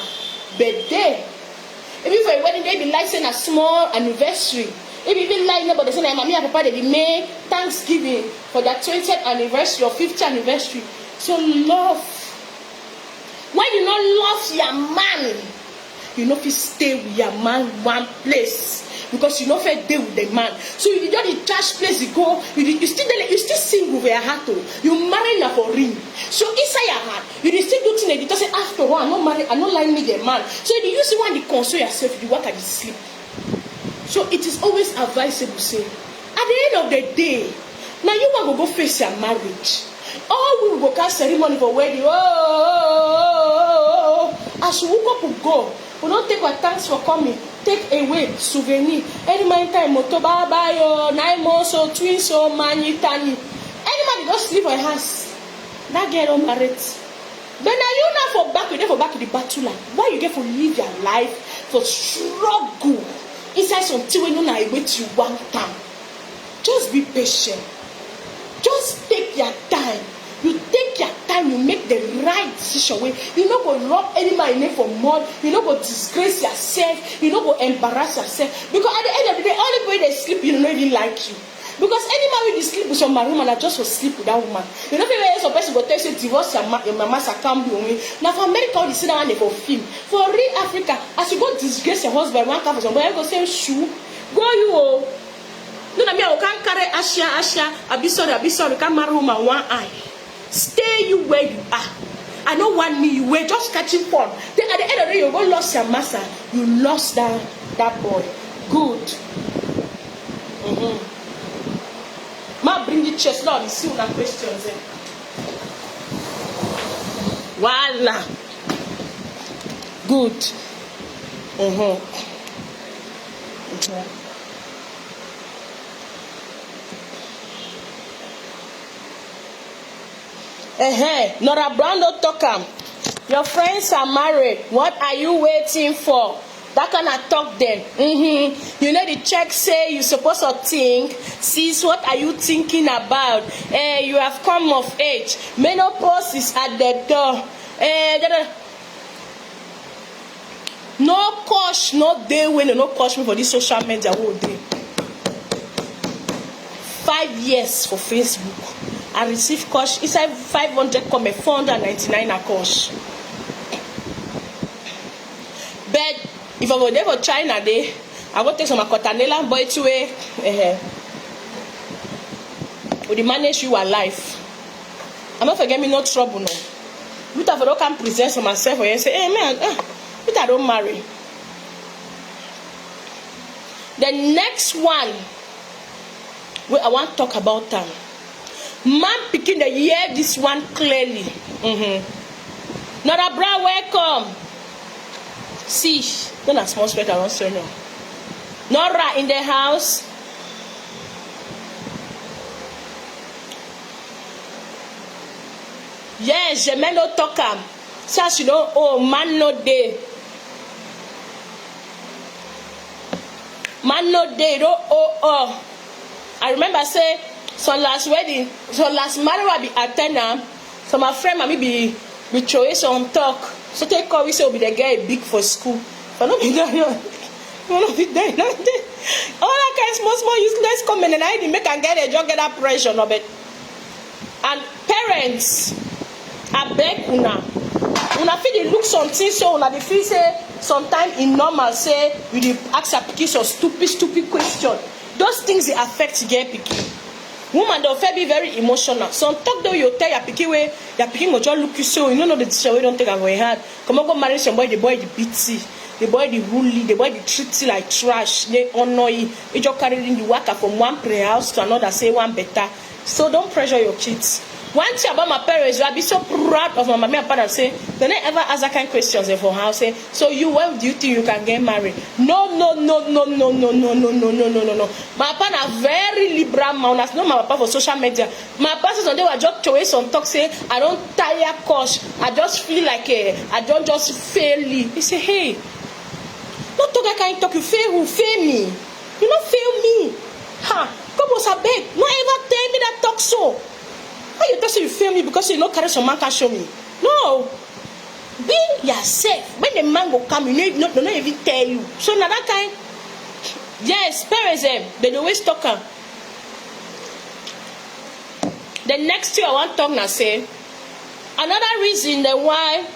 birthday. If for a wedding they be licensed a small anniversary. If you even like nobody say mommy and papa they be make Thanksgiving for their 20th anniversary or 50th anniversary. So love. Why you not love your man? You know if you stay with your man one place. Because you know fair day with the man. So you just the trash place you go, you still single with your heart. You marry na for ring. So inside your heart, you still do things that say after all, I'm not married, I'm not like me the man. So you use the one to console yourself, you work at the sleep. So it is always advisable to say, at the end of the day, now you want to go face your marriage. Or we will go cast ceremony for wedding. As we woke up we go. We don't take our thanks for coming. Take away souvenir. Any man time motoba bayo, 9 months or twins or mani tani. Any man just leave your house. That girl don't marry. Then are you now for back? You there for back in the battle line. Why you get for live your life for struggle inside something when you know I wait you one time? Just be patient. Just take your time. You take your time, you make the right decision. You not go rob any man name for mud. You not go disgrace yourself. You not go embarrass yourself. Because at the end of the day, only way they sleep, you don't really like you. Because any man will sleep with some man woman, I just will sleep with that woman. You know, if some person go tell you divorce your mama, can't be only. Now for America, they sit down and they for film. For real Africa, as you go disgrace your husband, one come for somebody, go say shoe, go you oh. No, I mean, I can't carry Asha. I be sorry, can't marry woman one eye. Stay you where you are. I don't want me, you were just catching fun. Then at the end of the day, you go lost your master. You lost that boy. Good. Ma bring the chest now, you see una questions. Voila. Good. Nora Brown don't talk am. Your friends are married. What are you waiting for? That kind of talk then. You know the check say you supposed to think. Sis, what are you thinking about? You have come of age. Menopause is at the door. No coach, no day when no coach me for this social media whole day. 5 years for Facebook. I receive coach. Inside 500 comment, 499 a coach. But if I were there for China day, I go take some cotanella boy to would manage you alive. I'm not forget me no trouble no. But if I don't come present for myself and say, hey man, but I don't marry. The next one, I want to talk about them. Man picking the year this one clearly. Nora Brown, welcome. See, don't have small sweat around so no. Nora in the house. Yes, je mets no talk am. Ça, you know, oh, man no day. Man no day, oh. I remember say, so last wedding, so last marriage I be attend. So my friend and me be throwing some talk. So take call we say be the guy big for school. But not be there. Not be there. All that kind of small useless comment and I didn't make and get a job, get that pressure no bet. And parents, I beg una feel they look something so una they feel say sometimes in normal say you dey ask your pikin some stupid question. Those things they affect your pikin. Woman don't be very emotional. Some talk though you tell your pikin way your pikin go just look you so you don't know the decision we don't take away hard. Come on go marry somebody, the boy the beat the boy the bully, the boy the treat you like trash, they honor you. You just carrying the worker from one prayer house to another, say one better. So don't pressure your kids. One thing about my parents, I be so proud of my mommy and father. Say they never ask that kind of questions for house. Say so you when do you think you can get married? No. My papa very liberal man. That's not my papa for social media. My papa on they were just throwing some talk. Say I don't tire course. I just feel like I don't just fail it. He say hey, not talk that kind of talk. You fail who fail me? You not fail me? Ha! Come on, Sabek. Not ever tell me that talk so. Why you tell you fail me because you no carry some man can show me? No. Be yourself. When the man will come, you know, don't even tell you. So now that kind, yes, parents they always talk. The next thing I want to talk now say, another reason why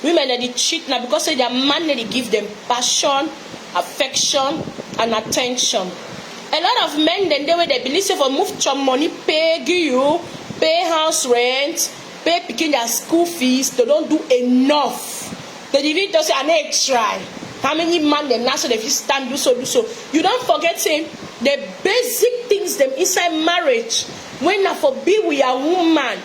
women they cheat now because their man they give them passion, affection, and attention. A lot of men then they believe say for move some money, pay you. Pay house rent, pay picking their school fees, they don't do enough. They even just say, I need try. How many man them now so they stand do so. You don't forget saying the basic things them inside marriage. When I for be with a woman,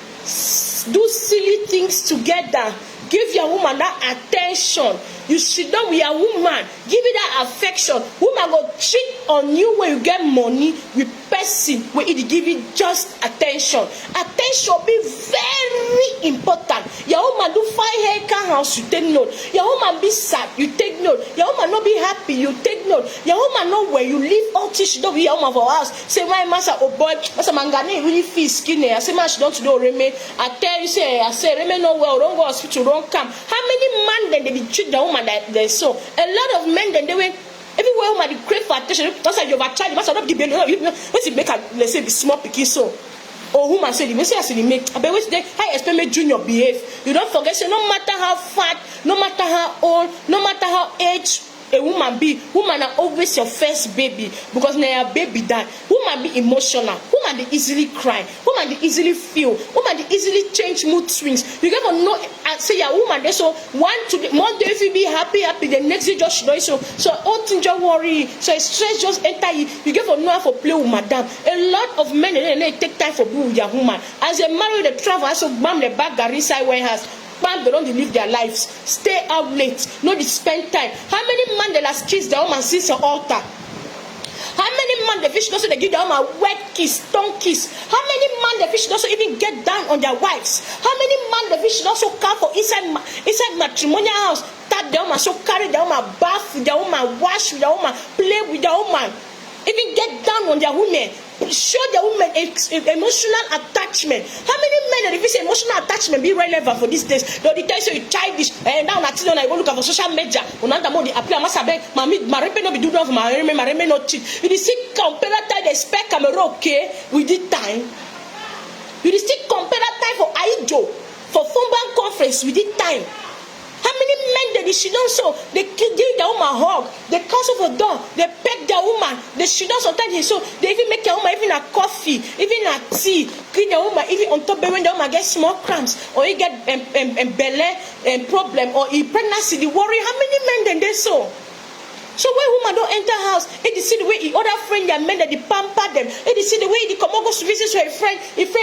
do silly things together. Give your woman that attention. You sit down with a woman, give you that affection. Woman go cheat on you when you get money with person where it give you just attention. Attention be very important. Your woman do fine hair can house, you take note. Your woman be sad, you take note. Your woman not be happy, you take note. Your woman know where you live, all this she don't be your woman for house. Say my master, oh boy, master mangane really feel skinny. I say man she don't know Reme. I tell you say, I say Reme no well, don't go hospital, don't come. How many man then they be treat the woman that they so? A lot of men then they went everywhere woman they crave for attention. That's why you overcharge. Master not give you. What's it make a let's say be small picking so. Or woman say the message as they make. I bet wait there. How expect me junior behave? You don't forget. Say no matter how fat, no matter how old, no matter how age a woman be, woman are always your first baby because now your baby die. Woman be emotional. Woman they easily cry. Woman they easily feel. Woman they easily change mood swings. You get to know and say your woman they so one day if you be happy, the next day just do so all things just worry. So stress just enter you. You get to know how to play with madam. A lot of men they take time for being with their woman. As they marry they travel, so bam the back Gary side warehouse. They don't live their lives. Stay out late. No, they spend time. How many men they last kiss their woman since the altar? How many men the fish also they give their woman wet kiss, tongue kiss? How many men the fish also even get down on their wives? How many men the fish also come for inside matrimonial house? Tap their woman, so carry their woman, bath with their woman, wash with their woman, play with their woman, even get down on their women. Show the woman emotional attachment. How many men if you say emotional attachment be relevant for these days? They tell you childish and now until I go look for social media. Unanda mo di apply masabe my repe no be do for my repe no cheat. You see compare time they spec camera okay with the time. You see compare time for Aijo for phone bank conference with the time. How many men they sit down so they give their woman hug, they cancel for door, they peg their woman, they sit down sometimes so they even make their woman even a coffee, even a tea, clean their woman even on top of when the woman get small cramps or you get belly problem or pregnancy, the worry. How many men then they so? So when woman don't enter house, it is see the way the other friend their men that they pamper them. It is see the way the come go to visit a friend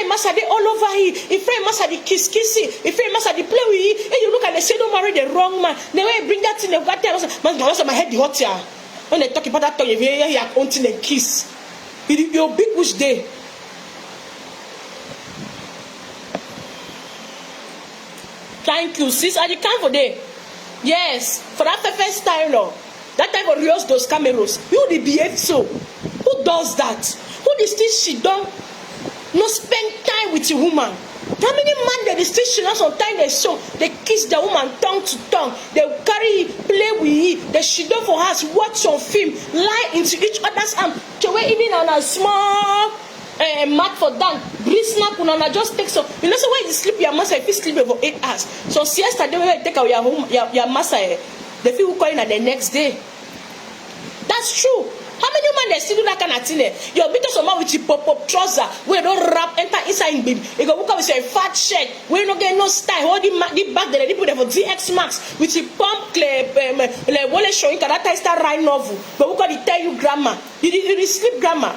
must have they all over here. A friend must have the kiss. A friend must have the play with you. And you look and they say don't marry the wrong man. The way bring that in the water, my head the hot here. When they talk about that, you hear until they kiss. Your big wish day. Thank you, sis. Are you come for day? Yes, for that first time, no. That type of reels those cameras. Who they behave so? Who does that? Who they still she don't no spend time with a woman? How many men they still she not sometimes they show they kiss the woman tongue to tongue, they carry play with it, they she don't for us watch some film, lie into each other's arm. Even on a small mat for that, breathe snap on just take some. You know so when you sleep your master if you sleep for 8 hours. So siesta they will take out your home your master. They feel calling at the next day. That's true. How many women they still do that kind of thing? You're beating someone with your pop trouser where don't wrap enter inside in baby. You go walk out with a fat shirt where you don't get no style. Hold the back there, they put them for DX Max with your pump clip, wallet showing that I start right novel. But we got to tell you grammar. You sleep grammar.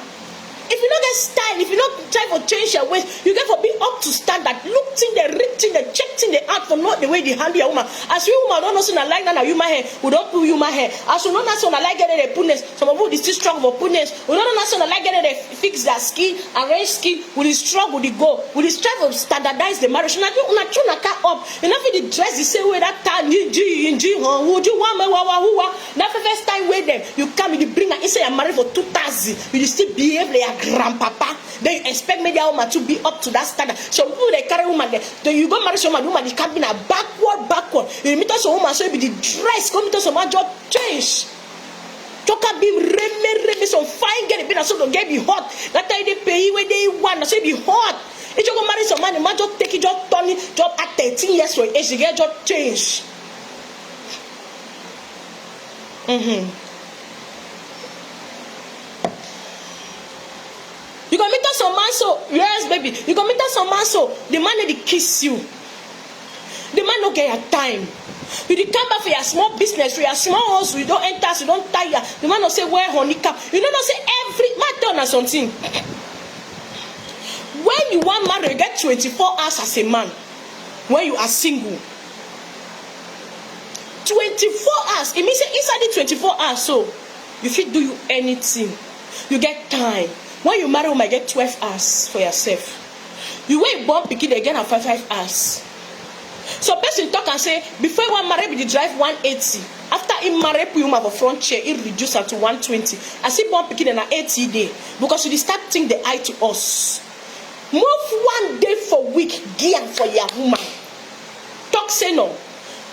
If you don't get style, if you don't try to change your ways, you get to be up to standard. Look thing, they read thing, they check thing, they out for not the way they handle your woman. As you woman don't know so like that human hair, we don't put human hair. As you know not so like getting the punness, some of you is still strong for punness. We don't know so like getting they fix their skin, arrange skin, with the struggle, with the go, with the strive to standardize the marriage. Now you not trying to cut up. You know if the dress the same way that time would you want me now the first time with them, you come you bring her inside and married for 2,000, you still behave like grandpapa. Then you expect media woman to be up to that standard. So people they carry woman there. Then you go marry someone, woman they can't be a backward. You meet us a woman, so it be the dress, come meet us some job change. Choka be reme some fine get it been so don't get be hot. That time they pay where they want, so it be hot. If you go marry someone, the man just take it, just turn it, job at 13 years old age, you get job change. You can meet us some man so yes baby. You can meet us some man so the man they kiss you. The man don't get your time. You come back for your small business, for your small house, you don't enter, you don't tire. The man don't say where honey cap. You don't say every man done or something. When you want married, you get 24 hours as a man. When you are single. 24 hours. It means inside the 24 hours, so you fit do you anything. You get time. When you marry, you might get 12 hours for yourself. You wait born pikin again at 5 hours. So person talk and say before one marry be the drive 180. After he marry put him for front chair, he reduce her to 120. I see born pikin in an 80 day because you start think the eye to us. Move 1 day for week gear for your woman. Talk say no.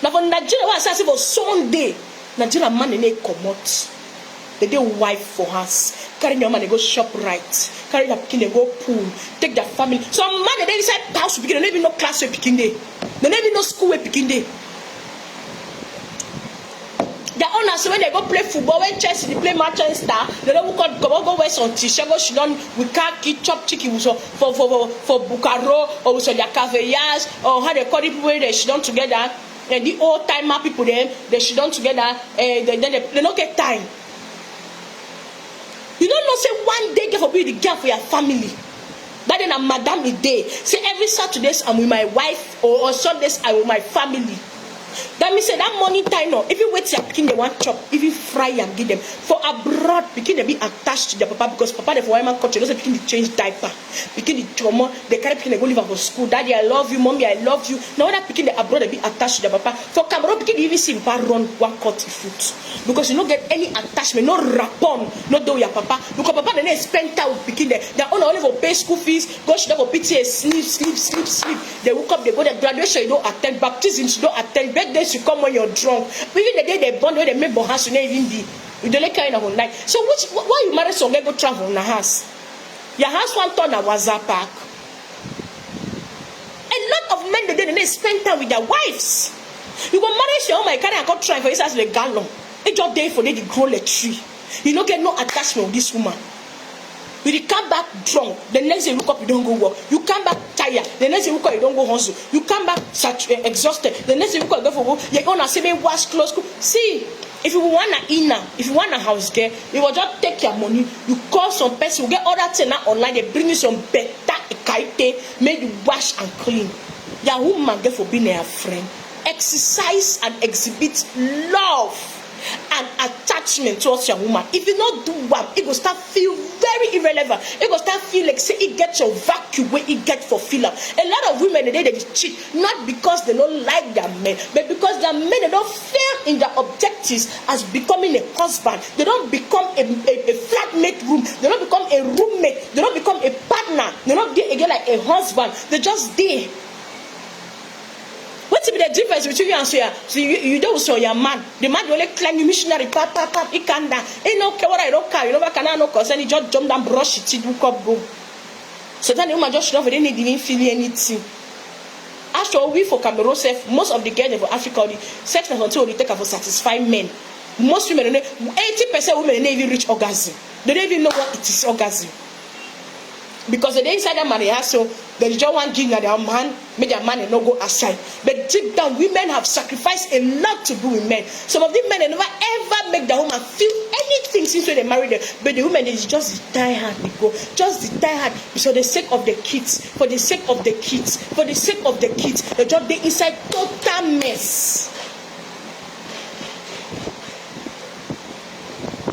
Now for Nigeria, what I say for Sunday, Nigeria man they comot. They do wife for us. Carry your man, they go shop right. Carry their pikin, they go pool. Take their family. Some man they decide house to pikin. They don't even know class where pikin day. They don't even know school where pikin day. Their owners when they go play football, when Chelsea they play Manchester, they don't go wear some t-shirt. Go she done with khaki chop chicken for Bucaro or with their caviars or how they call it where they she done together. And the old timer people them they she done together. They don't get time. You don't know, say 1 day get for be the girl for your family. That then I'm madam a day. Say every Saturdays I'm with my wife or Sundays I'm with my family. That means say that morning time no. If you wait your pikin they want chop, if you fry and give them. For abroad, pikin they be attached to their papa because papa they for women culture. Those pikin they change diaper. Pikin the trauma, they carry pikin they go live for school. Daddy I love you, mommy I love you. Now that pikin they abroad they be attached to their papa. For Cameroon pikin they even see papa run 1 cut foot because you don't get any attachment, no rapport, no do your papa. Because papa they spend time with pikin there. They only for pay school fees, go to for PTA, sleep. They woke up, they go to graduation, you don't attend, baptism, you don't attend. Days you come when you're drunk. But even the day they born, when they make house, you don't even be. You don't like kind of night. So why you marry some go travel in the house? Your house one turn a WhatsApp park. A lot of men they spend time with their wives. You go marry your my carry and go try for instance the gallon. It's your day for they to grow a tree. You don't get no attachment with this woman. You come back drunk. The next day you look up, you don't go work. You come back tired. The next day you look up, you don't go hustle. You come back exhausted. The next day you look up, you go for work. You're gonna say, wash clothes. See, if you want an inner, if you want a house girl, you will just take your money. You call some person, you get other things online. They bring you some better kaite, make you wash and clean. Your woman get for being a friend. Exercise and exhibit love and attachment towards your woman. If you not do one, it will start feel very irrelevant. It will start feel like say it gets your vacuum where it get fulfilled. A lot of women today they cheat not because they don't like their men, but because their men they don't fail in their objectives as becoming a husband. They don't become a flatmate room. They don't become a roommate. They don't become a partner. They don't get again like a husband. They just there. What's the difference between you and Soya? So you don't show your man. The man only climb you missionary, he can't down. Ain't no care what I don't care. You know what can I no cause any just jump down, brush it, do cup go. So then the woman just show they didn't feel anything. Actually, we for Cameroon, most of the girls for Africa, the sex until they take her for satisfy men. Most women, 80% women don't even reach orgasm. They don't even know what it is orgasm. Because they inside that marriage, so they just want to give their man, make their man and not go aside. But deep down, women have sacrificed a lot to do with men. Some of the men they never ever make their woman feel anything since they married them. But the women they just die hard, they go, just die hard for the sake of the kids, for the sake of the kids, for the sake of the kids. They just they inside total mess.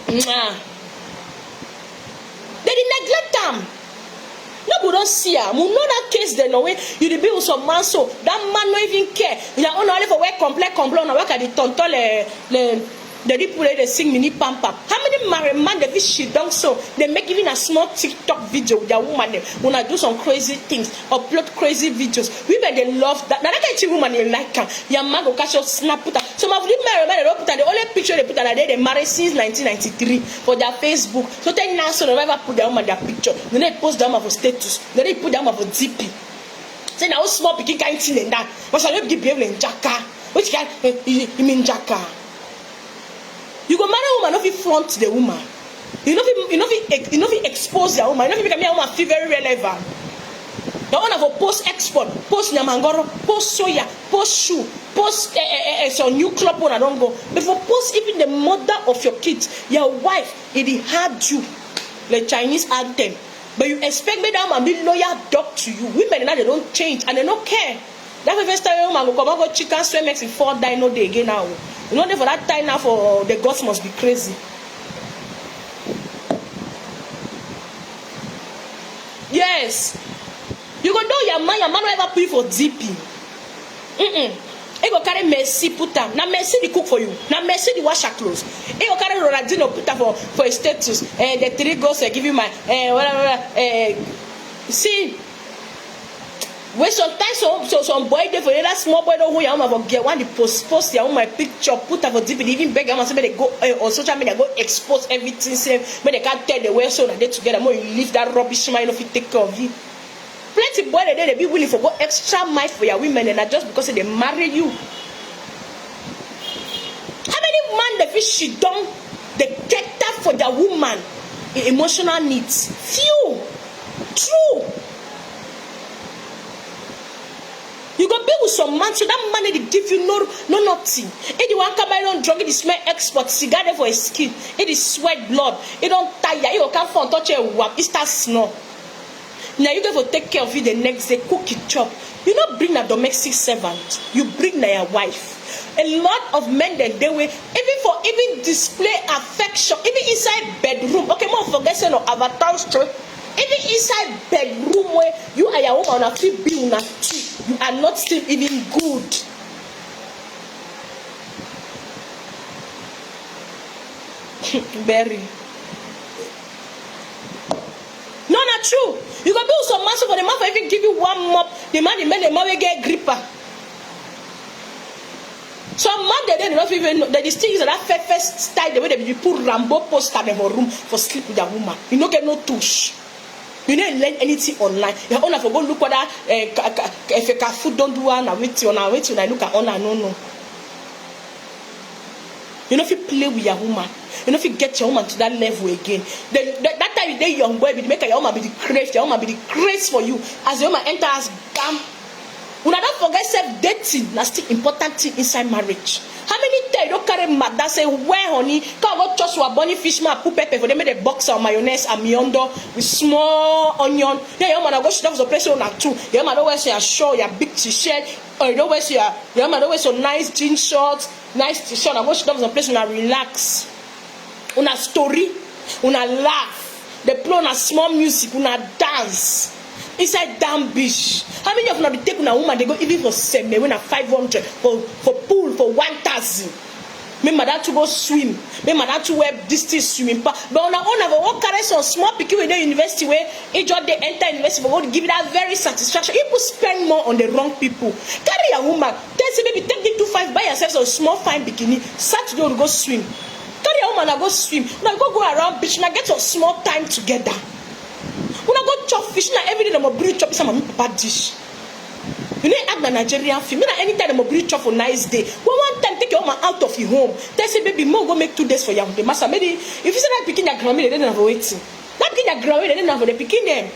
Nah. They did neglect them. No, we don't see her. We know that case then no way. You the bill some man so that man no even care. You are only for work complain. Now work at the tonton the people they sing mini pampa. How many married man they shit down so they make even a small TikTok video with their woman them when I do some crazy things, upload crazy videos. Women they love that. Now that kind of woman they like her. Your man go catch your snap put her. Some of the married men they don't put her. The only picture they put her they married since 1993 for their Facebook. So then now so they never put their woman their picture. Then they post them for status. Then they put them for DP. Say now small picky kind thing in that. But I don't give behave in Jaka. Which can you mean Jaka? You go marry a woman, not be front the woman. You know if expose your woman. You know if make a woman feel very relevant. The one of a post export, post Nyamangoro, post soya, post shoe, post some new club one I don't go. Before post even the mother of your kids, your wife, it had you, the Chinese anthem. But you expect me that woman be loyal dog to you. Women now they don't change and they don't care. That first time woman go come out go chicken swim makes it fall die no day again now. You know for that time now for the gods must be crazy. Yes. You go know your man will ever put you for DP. He go carry Mercy put am. Now Mercy the cook for you. Now Mercy the wash her clothes. He go carry Ronaldinho put am for a status. The 3 girls give you my whatever. See. When sometimes some boy there for you, that small boy don't hold your arm for get one the post your my picture put up for DP, even beg your say they go on social media go expose everything, say when they can't tell the way so that they together more you leave that rubbish man if you take care of you. Plenty boy they be willing for go extra mile for your women and not just because they marry you. How many man they feel she done they cater for their woman in emotional needs? Few. True. You go be with some man, so that money they give you no nothing. If you want to buy on drug, it is smell export, cigar there for his skin. It is sweat blood. It don't tire. You can't find touch a wap. It starts snow. Now you go for take care of it the next day, cook it chop. You don't bring a domestic servant. You bring your wife. A lot of men then they will even display affection, even inside bedroom. Okay, more forget say no avatar story. Even inside bedroom where you and your woman are still being una two, you are not still even good. Berry. No, not true. You can build some muscle for the man for even give you one mop. The man will get gripper. Some man they don't even know. They still use that first style the way they put Rambo poster in her room for sleep with their woman. You don't get no touch. You don't learn anything online. You only for go look at that. If a food don't do one, I wait till I look at online. No. You know if you play with your woman, you know if you get your woman to that level again. That time you dey young boy, you make your woman be the craze. Your woman be the craze for you. As your woman enters, bam. Una don't forget self-dating. That's the important thing inside marriage. How many times you don't carry mad that say, where honey, can't go trust your bunny fish man, put pepper for them make a box of mayonnaise and miondo with small onion. Yeah, your man go shit off the place on that too. Your man always say your short, your big t-shirt, or you always your man always so nice jean shorts, nice t-shirt, and go shit off the place and relax. Una story, una laugh, they play on a small music, una dance. Inside damn beach. How many of them be taking a woman? They go even for 7, when a 500 for pool for 1,000. Me mother to go swim. Me mother to wear this thing swimming. But on our own, I will carry some small picky with the university where each of they enter university for to give it that very satisfaction. People spend more on the wrong people. Carry a woman. Tell say maybe take the 2.5 buy yourself some small fine bikini. Saturday to go swim. Carry a woman and go swim. Now go around beach. Now get some small time together. When I go chop fish, now every day I'm a brew chop some bad dish. You know, act the Nigerian film. You know, anytime I'm a brew chop for nice day. One time take your woman out of your home. They say, baby, more go make 2 days for you. The master, maybe if you say that picking your grandma, they didn't have waiting. That picking your grandma, they didn't have the picking them.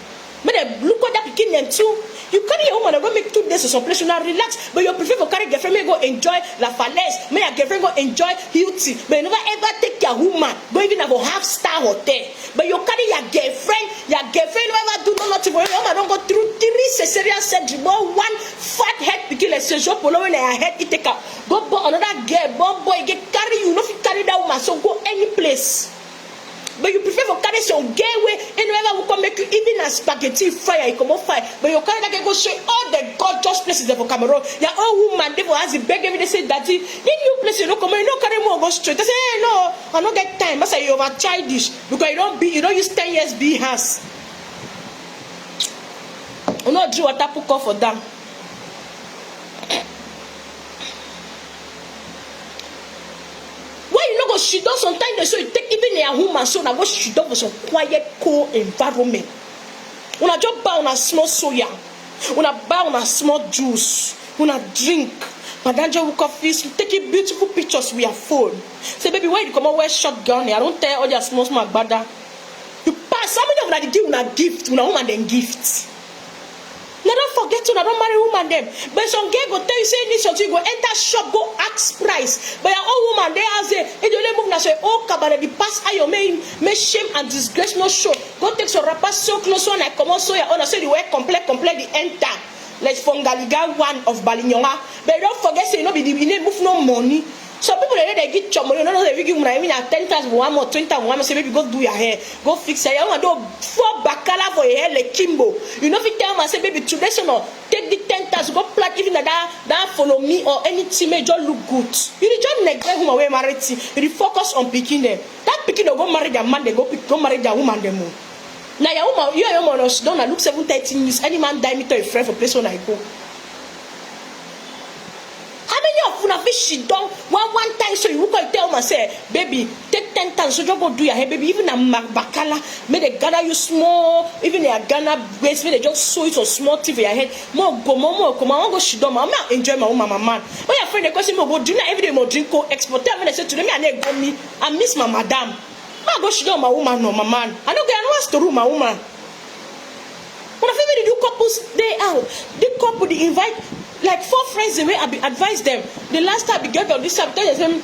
But they look at that picking them too. You carry your woman and go make 2 days or some place, you now relax. But you prefer for carry girlfriend, may go enjoy La Falaise, may your girlfriend go enjoy Hilti. But you never ever take your woman, go even have a half-star hotel. But you carry your girlfriend never do nothing for you. Your woman don't go through 3 cesarean surgery, but 1 fat head picking like Sejo Polo when her head it take out. Go another girl, boy, get carry you, no fit carry that woman, so go any place. But you prefer for carry some gay way, and whoever will come make you even a spaghetti fire, you come on fire. But you carry that go show all the gorgeous places there for Cameroon. Your old woman, they will ask the beg every day say daddy, in new place you don't come, you don't carry more go straight. They say, hey, no, I don't get time. I say you over childish because you don't use 10 years be hands. You not do what I put for them. She does sometimes they so you take even a woman so now what she does for some quiet, cool environment. When I just buy on a small soya, when I buy on a small juice, when I drink, Madam Joe coffee, take beautiful pictures with your phone. Say, baby, why you come out wear shotgun? I don't tell all your small brother. You pass some of them that give una gift, una woman then gift. Now don't forget to don't marry woman them. But some girl go tell you say this something, you go enter shop, go ask price. But your old woman they ask say, if you move now say, oh kabana the pass ayo may shame and disgrace no show. Go take some rapper so close one I come on so your owner say the way complete the enter. like from Galiga 1 of Balinyonga. But don't forget, say, no, be the name move no money. Some people they get your money, no, they give you 10,000 one more, 20,000 one more, say maybe go do your hair, go fix your hair. I want to do 4 bacala for your hair like Kimbo. You know, if you tell me, say, baby, today, so no, take the 10,000, go plug even that follow me or anything, may just look good. You just neglect whom away married, you focus on picking them. That picking will go marry their man, they go marry their woman, them. Now, your woman, you are your woman, she don't look 7, 13 years, any man die me to a friend for place when I go. She done one time, so you can tell me, say, baby, take 10 times, so you go do your hair, baby. Even a bacala, may they gather you small, even a Ghana waist, may they just sew it or small tip for your head. More come on, go she done. I'm not enjoy my woman, man. When your friend, they question me, go dinner every day, more drink, export. Tell me, they say to them, I miss my madam. I go she done my woman, no, my man. I don't get no to room, my woman. But if they do couples day out, the couple they invite like 4 friends the way I advise them. The last time I get on this time, tell them,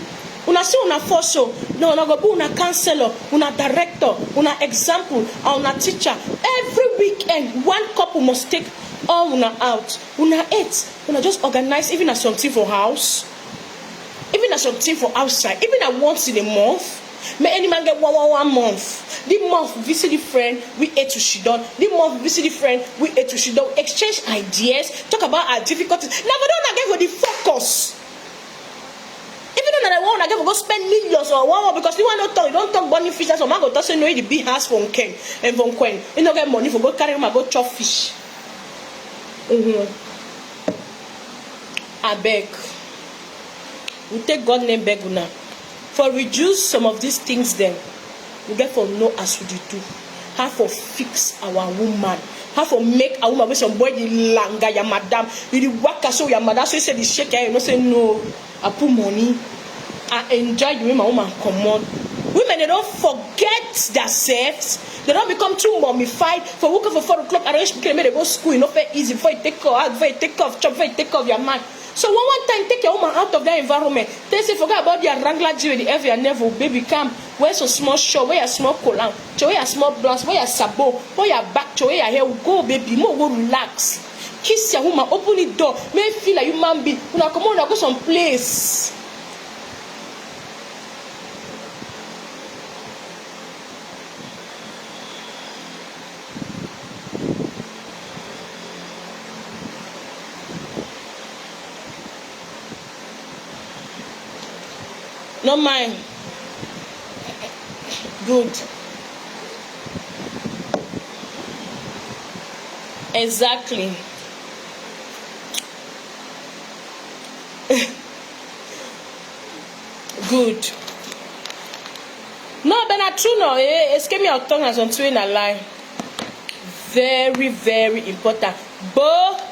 una see una force so no una go be una counselor, una director, una example, and una teacher. Every weekend, one couple must take all una out. Una eat, una just organize even as something for house, even as something for outside, even at once in a month. May any man get one month. The month visit the friend, we ate to Shidon. The month visit the friend, we ate to Shidon. Exchange ideas, talk about our difficulties. Now we don't get for the focus. Even though I want to get for go spend millions or one because you want to talk, you don't talk bunny fish. So man go talk say no the big house from Ken and from Queen. You don't get money for go carry my go chop fish. I beg. We take God name beg una. For reduce some of these things then, we get for know as we do. How for fix our woman. How for make a woman with some boy the langa ya madam. You the waka so your madam so you say the shake you know say no. I put money. I enjoy the way my woman come on. Women they don't forget themselves. They don't become too mummified. For working for 4 o'clock, arrange people they go school. You know very easy before you take off, before you take off, chop, before you take off your man. So one time, take your woman out of that environment. They say, forget about your wrangler G with the every never baby come. Wear some small short, wear a small collar, wear a small blouse, wear a sabo, wear your back, wear your hair. Go, baby, more go relax. Kiss your woman, open the door. Make feel like you man be. When I come on, I go some place. Not mine. Good. Exactly. Good. No, but not true. No, it's me out tongue as on twin a lie. Very, very important. But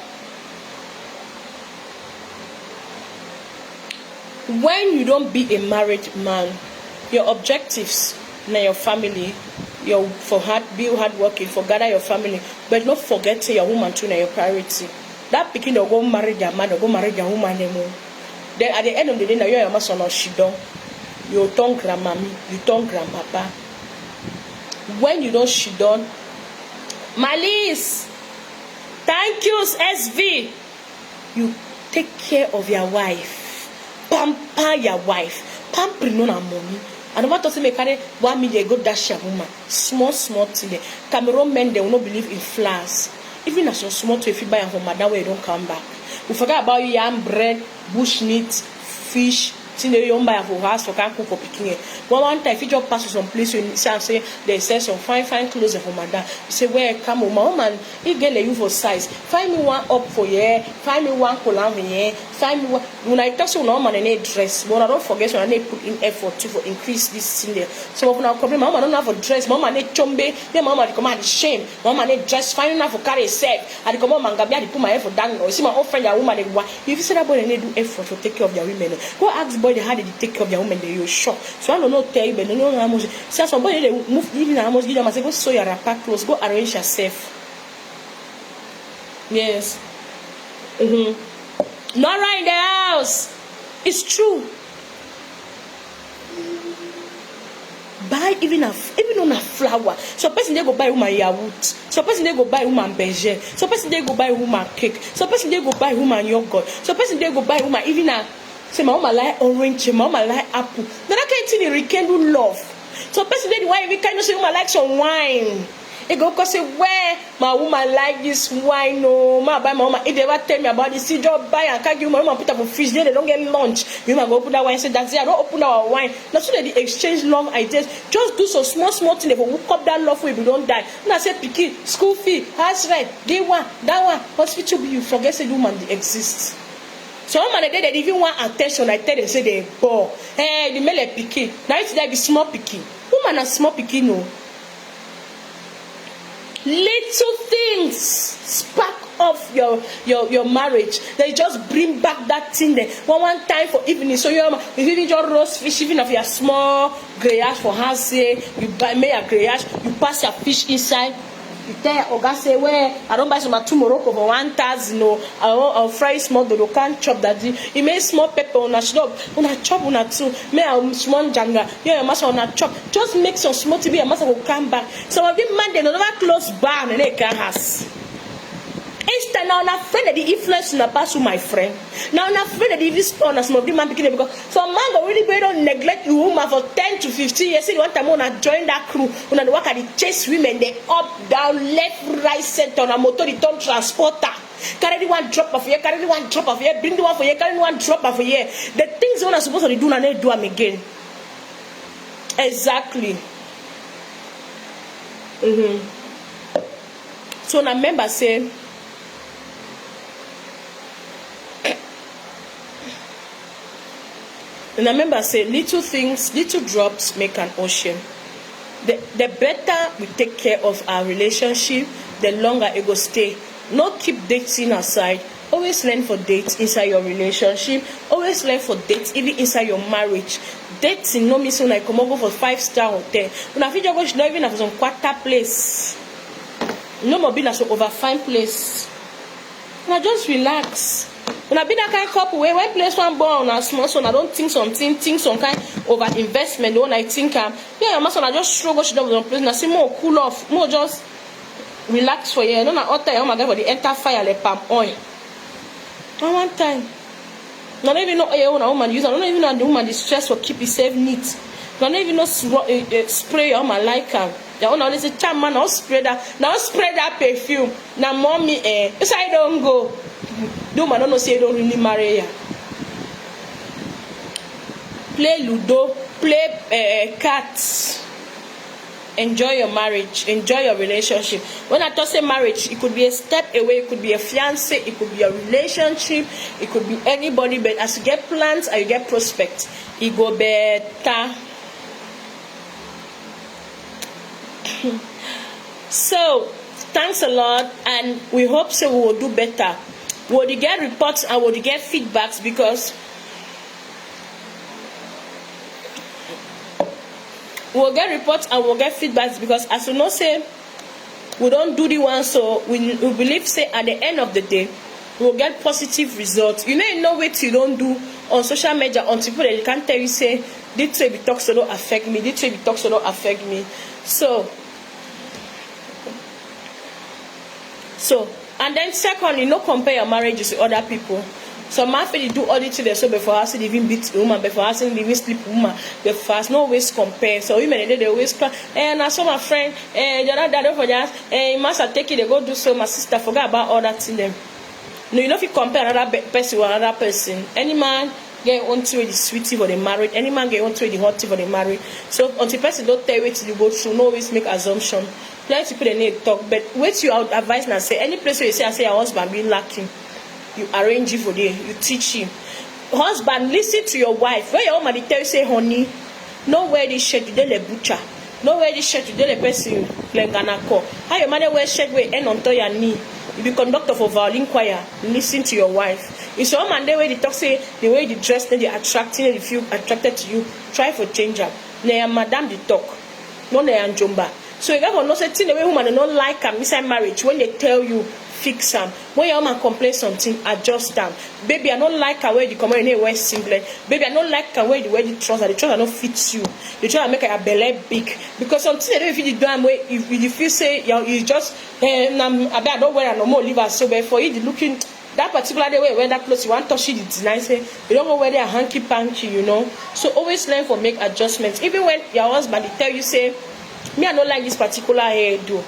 when you don't be a married man, your objectives na your family, your for be hard working, for gather your family, but not forget your woman too na your priority. That picking they'll go marry their man, or go marry their woman anymore. Then at the end of the day, now you're your son or she don't. You turn grandmammy, you turn grandpapa. When you don't she done, Malice, thank you, SV. You take care of your wife. Pamper your wife. Pamper no na money. And what does it make 1 million go dash your woman? Small thing. Cameroon men they will not believe in flowers. Even as you're small to if you buy them from madam where you don't come back. We forget about yam, bread, bush meat, fish. Thing they don't buy for house for can't cook for picking it. One time if you just pass to some place you say they sell some fine clothes for madam. You say where come on, my woman, you get you for size. Find me one up for here, find me one collar for here, find me one when I talk to no man and dress, but I don't forget when I put in effort to for increase this thing there. So when I come, mama don't have a dress, mama need chombe, then mama come out shame, mama need dress, find enough for carry self. I come on mangabia to put my effort down or see my old friend your woman if you say that boy they do effort to take care of your women. Go ask boy how did they take care of their women they you shocked. So I don't know tell you but no how much say somebody they move even how much give them and say go sew your wrapper clothes, go arrange yourself. Yes. Not right in the house. It's true. Buy even on a flower. So person they go buy woman your wood. Some person they go buy woman berger. Some person they go buy woman cake. Some person they go buy woman yogurt. Some person they go buy woman even a say my woman like orange, my woman like apple. Then I can't see the rekindle love. Some person they why we kind of say woman like some wine. It go cause say where my woman like this wine, no, my buy my woman. If they ever tell me about this, see just buy and can't give my woman put up a fridge. They don't get lunch. You might go open that wine. Say that's it. I don't open our wine. Not so that they exchange long ideas. Just do some small thing. They will hook up that love way. We don't die. And I say picky school fee, house rent, day one, that one, hospital bill. You forget say woman they exist. So woman they even want attention. I tell them say they bore. Hey, the male picky. Now it's like be small picky. Woman are small picky no. Little things spark off your marriage. They just bring back that thing there. One time for evening. So you even just roast fish, even if you have small grillage for house, say you buy me a grillage, you pass your fish inside. You tell Oga say where I don't buy some tomorrow for 1,000. No, I'll fry small dodo. Can't chop that. You make small pepper on a shop. On a chop on a two. May a small janga. Yeah, master on a chop. Just make some small TV. A master will come back. So of the man they never close bar and they can has. Instead now I'm afraid that the influence in the past with my friend. Now I'm afraid that the even spawn as some of the man picking because some man go really go don't neglect the woman for 10 to 15 years. See one time when I join that crew, when I work at the chase women, they up, down, left, right, center on a motor, the turn transporter. Carry the one drop off here, carry the one drop off here, bring the one for here, carry the one drop off here. The things one are supposed to do and they do them again. Exactly. So now member say and I remember say little things, little drops make an ocean. The better we take care of our relationship, the longer it will stay. Not keep dating aside. Always learn for dates inside your relationship. Always learn for dates even inside your marriage. Dating no mean so like come over for 5-star hotel. When I feel you go should not even have some quarter place. No more being some over fine place. Now just relax. When I be that kind of couple where when place one born on a small son, I don't think something, think some kind over investment. The one I think yeah, my son I just struggle she don't place. And I say more cool off, more just relax for you. No, not all time. Oh my God, for the enter fire like palm oil. And one time, not even know your own woman use. I don't even know the woman is stress for keep yourself neat. Not even know spray your woman like her. The one always say, "Charm man, I'll spray that. Now spray that perfume. Now mommy, this I don't go." The woman don't know say you don't really marry her. Play Ludo, play cards. Enjoy your marriage, enjoy your relationship. When I talk say marriage, it could be a step away, it could be a fiance, it could be a relationship, it could be anybody. But as you get plans and you get prospects, it go better. So thanks a lot, and we hope so we will do better. Will you get reports and will you get feedbacks because we'll get reports and we'll get feedbacks because as you know say we don't do the one, so we believe say at the end of the day we'll get positive results. You may know what you don't do on social media until people they can't tell you say this way we talk so don't affect me, this way we talk so don't affect me. So and then secondly, no compare your marriages with other people. Some man feel do all this to themselves before asking even beat woman, before asking even sleep woman. The fast no always compare. So women they always cry. And I saw my friend, the other day for just, you must have taken they go do so. My sister forgot about all that in them. No, you know if you compare another person with another person, any man get on to the sweetie for the married, any man get on to the hot tea for the married. So until person don't tell you what you go through, no always make assumption. Plenty people they need talk, but what you out advise now say any place where you say I say your husband be lacking. You arrange it for them, you teach him. Husband, listen to your wife. When your woman tell you say, honey, no wear this shirt today the butcher. No wear this shirt today the person like gonna call. How your mother wear shirt where end on your knee. You be conductor for violin choir. Listen to your wife. If your woman the way they talk say the way they dress, then they attracting, they feel attracted to you. Try for change up. Now madam the talk. No they jumba. So you got to know say the way woman don't like them inside marriage when they tell you fix them. When your man complain something, adjust them. Baby, I don't like the way you come in here wear singlet. Baby, I don't like the way you wear the trouser. The trouser don't fit you. The trouser make your belly big. Because something they don't fit the damn way. If you feel say you just I don't wear no more leave us so but for you looking that particular day where you wear that clothes, you want to touch it, it's nice. You don't go wear their hanky panky, you know. So always learn for make adjustments. Even when your husband they tell you say, me I don't like this particular hairdo.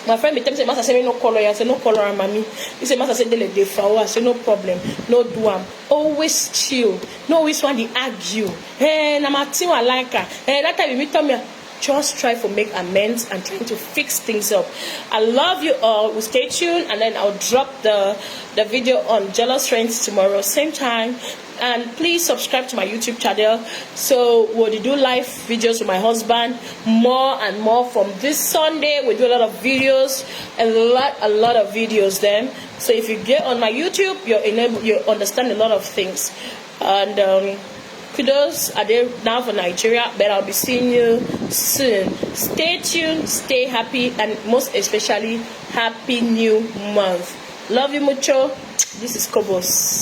My friend me tell me say, Master say no color. I say no color, mommy. He say Master say they flower. I say no problem, no do am. Always chill. No always want to argue. Hey, na my team I like her. Hey, that time you tell me. Just try to make amends and trying to fix things up. I love you all. We'll stay tuned and then I'll drop the video on Jealous Friends tomorrow, same time. And please subscribe to my YouTube channel. So we'll do live videos with my husband more and more from this Sunday. We do a lot of videos, a lot of videos then. So if you get on my YouTube, you understand a lot of things. And kudos are there now for Nigeria, but I'll be seeing you soon. Stay tuned, stay happy, and most especially, happy new month. Love you mucho. This is Kobos.